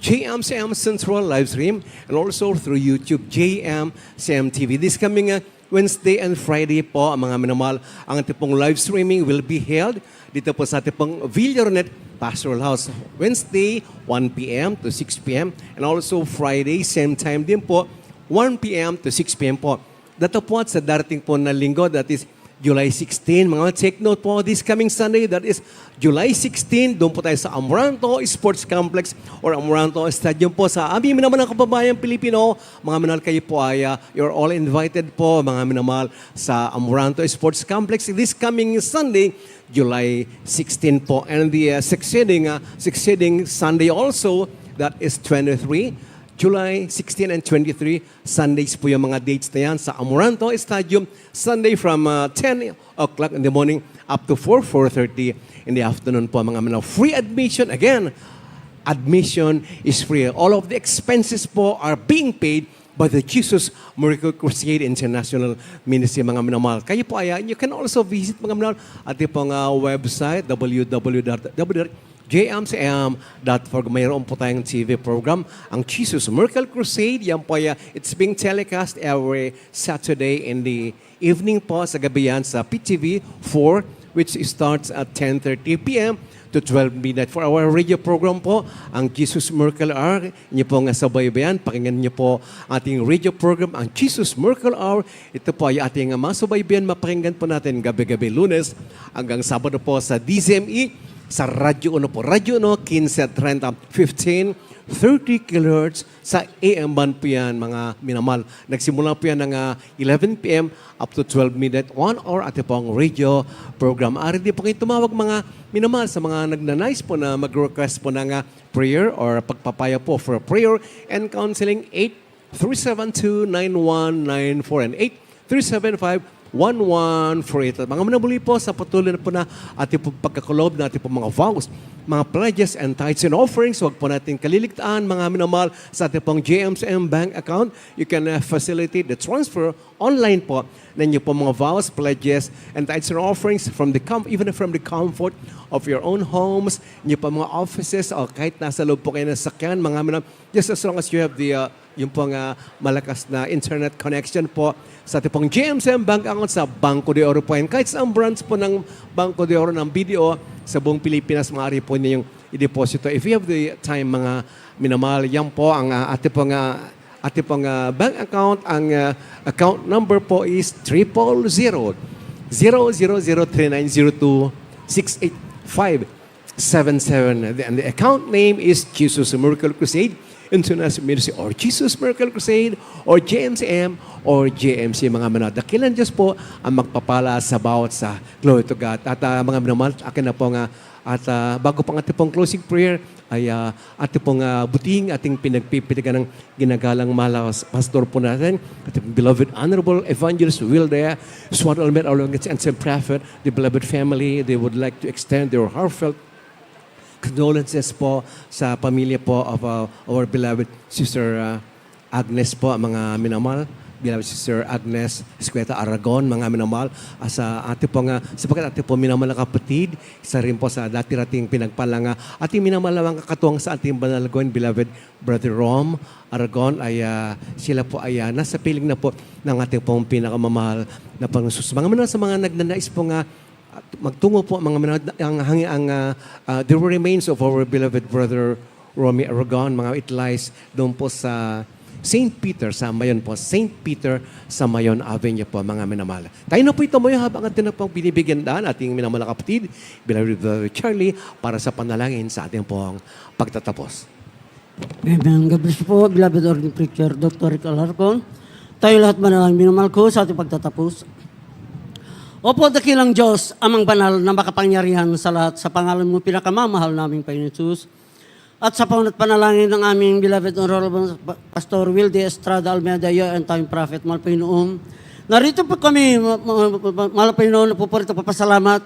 JMCM Central live stream, and also through YouTube, JMCM TV. This coming Wednesday and Friday po, mga minamahal, ang ating pong live streaming will be held dito po sa ating pong Villaronet Pastoral House. Wednesday, 1 p.m. to 6 p.m. And also Friday, same time din po, 1 p.m. to 6 p.m. po. Dato po at sa darating po na linggo, that is July 16. Mga take note po, this coming Sunday, that is July 16, doon po tayo sa Amoranto Sports Complex or Amoranto Stadium po sa aming minamahal ng kababayan Pilipino. Mga minamahal, kayo po ay you're all invited po, mga minamahal, sa Amoranto Sports Complex this coming Sunday, July 16 po. And the succeeding Sunday also, that is 23, July 16 and 23, Sundays po yung mga dates na yan sa Amoranto Stadium. Sunday from 10 o'clock in the morning up to 4:30 in the afternoon po, mga minamahal. Free admission. Again, admission is free. All of the expenses po are being paid by the Jesus Miracle Crusade International Ministry, mga minamahal. Kayo po ay, you can also visit, mga minamahal, ating pong website, www.jmcm.org. Mayroon po tayong TV program, ang Jesus Miracle Crusade. Yan po ay, it's being telecast every Saturday in the evening po, sa gabi yan, sa PTV 4, which starts at 10:30 p.m. to 12 midnight. For our radio program po, ang Jesus Miracle Hour, inyo po nga sabaybayan, pakinggan niyo po ating radio program, ang Jesus Miracle Hour. Ito po ay ating masubaybayan, mapakinggan po natin gabi-gabi Lunes hanggang Sabado po sa DZME, sa Radyo 1 po. Radyo 1, 1530, 30 kHz sa AM band po yan, mga minamahal. Nagsimula po yan ng 11 p.m. up to 12 midnight, 1 hour at pong radio program. Ari din po kayo tumawag, mga minamahal, sa mga nagnanais po na mag-request po ng prayer or pagpapaya po for prayer and counseling. 8-372-9194 and 8-375-1148. Mga manabuli po sa patuloy na po na ating po pagkakulob na ating po mga vows, mga pledges and tithes and offerings. Huwag po natin kaliligtaan, mga minamahal, sa ating pong JMCM bank account. You can facilitate the transfer online po ninyo po mga vows, pledges, and tithes and offerings from the even from the comfort of your own homes, inyo po mga offices, o kahit nasa loob po kayo ng sakyan, mga minamahal, just as long as you have the yung pong malakas na internet connection po sa ating pong JMCM bank account sa Banco de Oro po. And kahit sa branch po ng Banco de Oro ng BDO sa buong Pilipinas, maaari po ninyong i-deposito. If you have the time, mga minamahal, yan po ang ating pong bank account. Ang account number po is 000-000390268. 577. And the account name is Jesus Miracle Crusade, International Ministry, or Jesus Miracle Crusade, or JMCM, or JMC. Mga manadakilan Diyos po ang magpapala sa bawat sa glory to God. At mga minamahal, akin na po nga, at bago pang ating pong closing prayer, ay ating pong buting, ating pinagpipiligan ng ginagalang mahal pastor po natin, ating beloved Honorable Evangelist Will Dea, Swat Almet, our longest and prophet, the beloved family, they would like to extend their heartfelt condolences po sa pamilya po of our beloved Sister Agnes po, mga minamahal, beloved Sister Agnes Escueta Aragon, mga minamahal, sa ate po nga, sapagkat ate po minamahal na kapatid, isa rin po sa dati-rating pinagpalanga, ating minamahal mga kakatuwang sa ating banalagawin, beloved Brother Rom Aragon, ay sila po ay nasa piling na po ng ating pong pinakamamahal na Panginoon. Mga minamahal sa mga nagnanais po nga, magtungo po mga minamahal, the remains of our beloved Brother Romy Aragon, mga it lies doon po sa St. Peter sa Mayon po. St. Peter sa Mayon Avenue po, mga minamahal. Tayo na po ito mo habang atin na pong binibigyan daan ating minamahal na kapatid, beloved Brother Charlie, para sa panalangin sa ating pong pagtatapos. Amen. God bless you po, beloved ordinary preacher, Dr. Rick Alarcon. Tayo lahat manalangin, minamahal ko sa ating pagtatapos. Opo, dakilang Diyos, amang banal na makapangyarihan sa lahat, sa pangalan mo pinakamamahal naming Panginoon Jesus. At sa pangunat panalangin ng aming beloved Honorable Pastor Will D. Estrada Almeida, and time prophet, mahal Panginoon. Narito po kami, mahal Panginoon, na po po rito papasalamat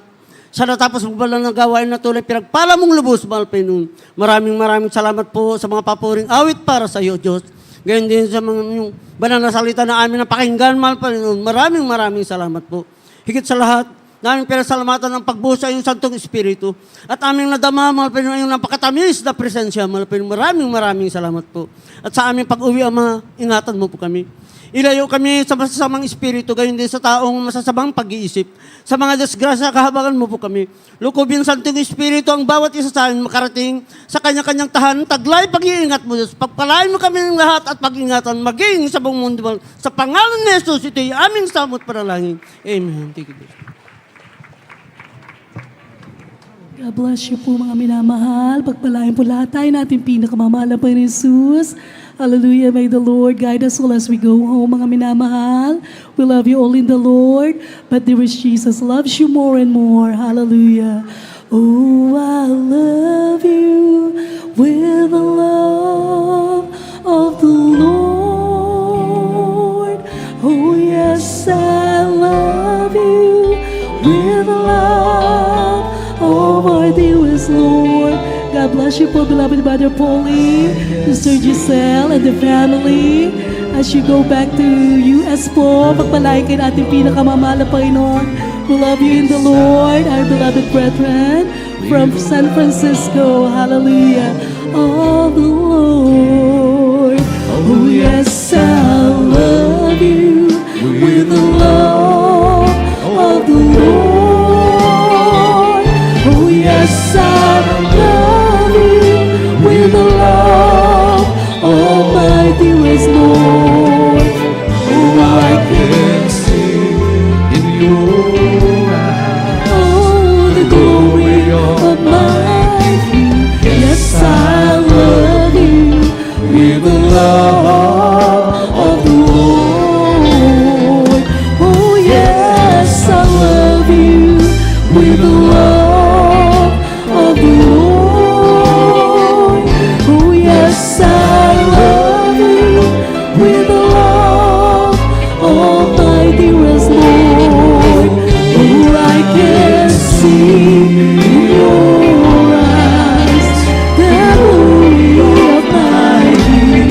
sa natapos mo balang ng gawain na tuloy pinagpala mong lubos, mahal Panginoon. Maraming salamat po sa mga papuring awit para sa iyo, Diyos. Gayon din sa mga yung banal na salita na amin na pakinggan, mahal Panginoon. Maraming salamat po. Higit sa lahat, namin pinasalamatan ng pagbuo sa iyong Santong Espiritu. At aming nadama, mahal Panginoon, yung napakatamis na presensya, mahal Panginoon. Maraming salamat po. At sa aming pag-uwi, Ama, ingatan mo po kami. Ilayo kami sa masasamang espiritu, gayon din sa taong masasamang pag-iisip. Sa mga disgrasya, kahabagan mo po kami. Lukubin Santong Espiritu ang bawat isa sa amin makarating sa kanya-kanyang tahanan. Taglay pag-iingat mo, Diyos. Pagpalain mo kami ng lahat at pag-ingatan maging sa buong mundo. Sa pangalan ni Jesus, ito'y aming samot panalangin. Amen. Thank you, Lord. God bless you po mga minamahal. Pagpalain po lahat tayo natin pinakamamahal na Panginoon Jesus. Hallelujah. May the Lord guide us all as we go home, mga minamahal. We love you all in the Lord, but there is Jesus loves you more and more. Hallelujah. Oh, I love you with the love of the Lord. Oh, yes, I love you with the love of our dearest Lord. God bless you po, beloved Brother Paulie, Sister Giselle, and the family. As you go back to US po, pagpalain kayo ating pinakamamahal na Panginoon. We love you in the Lord, our beloved brethren from San Francisco. Hallelujah. Of the Lord. Oh yes, I love you with the love of the Lord. Oh yes, I love you with the love of my dearest Lord. Oh, I can see in your eyes, oh, the glory of my King. Yes, I love you with the love of the Lord. Oh, yes, I love you with the love of the Lord. Oh, yes, I love you with the love of my dearest Lord. Oh, I can see in your eyes the glory of my King.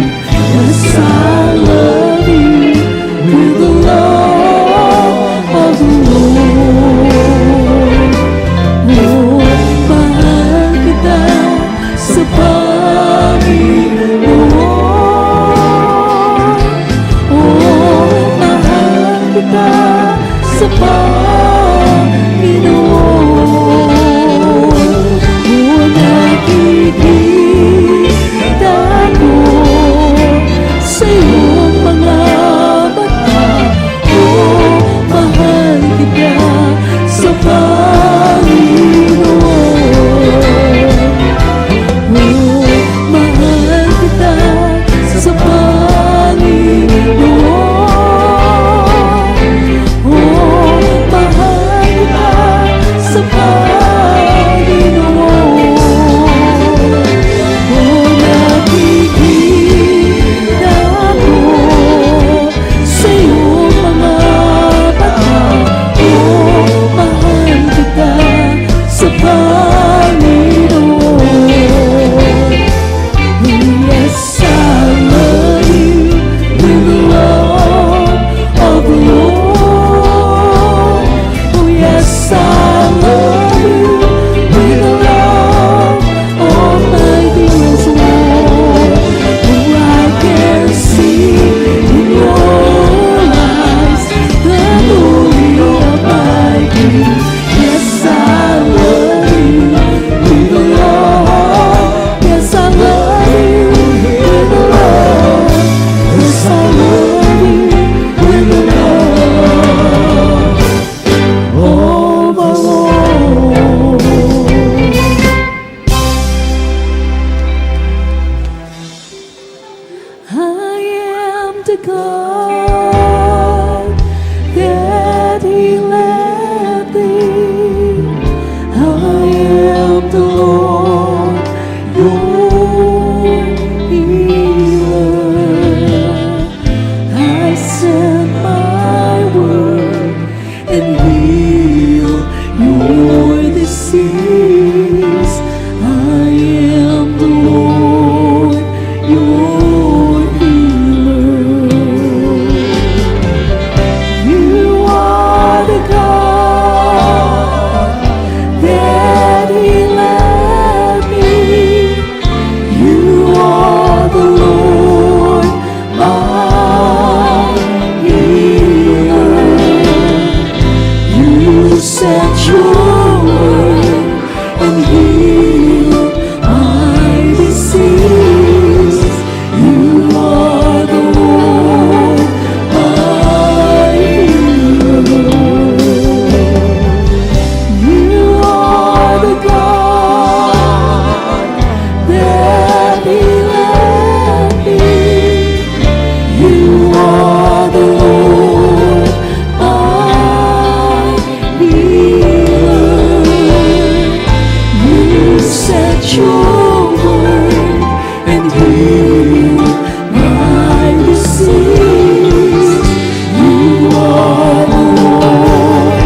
the God that He led thee. I am the Lord, your healer. I send my word and heal your disease. I am the Lord, your healer. You are the God that He led me. You are the Lord, my healer. You sent your word and healed my disease. You are the Lord, my healer. You are the God that He led me. You are the Lord, my healer. You sent your word and healed my disease. You are the Lord,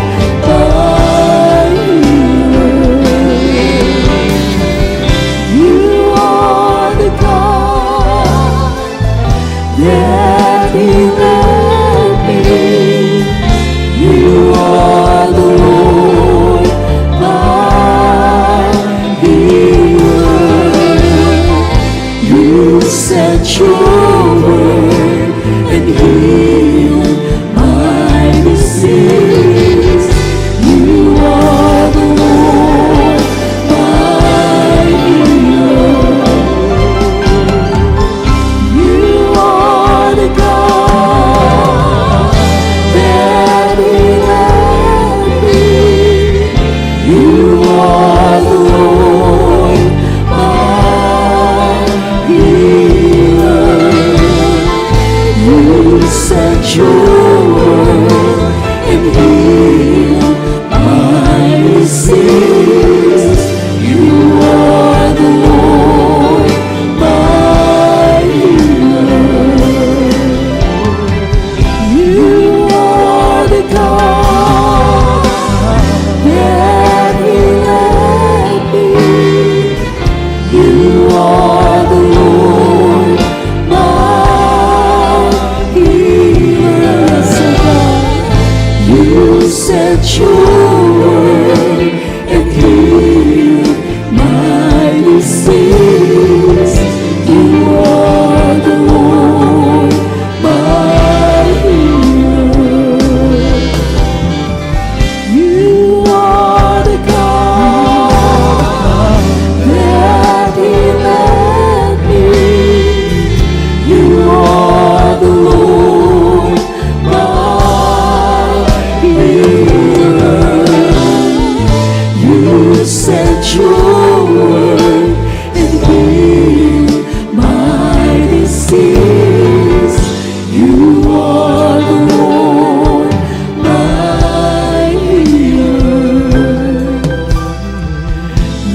my healer. You are the God that He led me. You are the Lord, my healer. You sent your word and healed my disease. You are the Lord, my healer. You are the God that He led me. You are the Lord, my healer. You sent your word and healed my disease. You are the Lord, my healer. You are the God that He led me. You are the Lord, my healer. So God, you sent your word and healed my disease. You are the Lord, my healer. You are the God that He led me. You are the Lord, my healer. You sent your word and healed my disease. You are the Lord, my healer.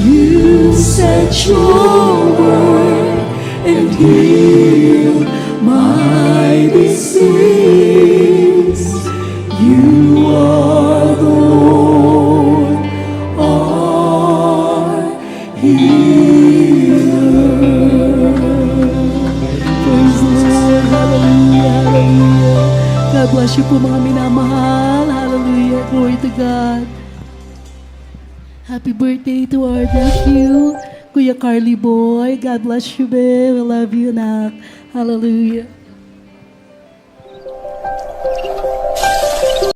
You sent your word and healed my disease. You are the Lord, our healer. Praise the Lord. Hallelujah. Hallelujah. God bless you po mga minamahal. Hallelujah. Glory to God. Happy birthday to our nephew, Kuya Carly Boy. God bless you, babe. We love you, anak. Hallelujah.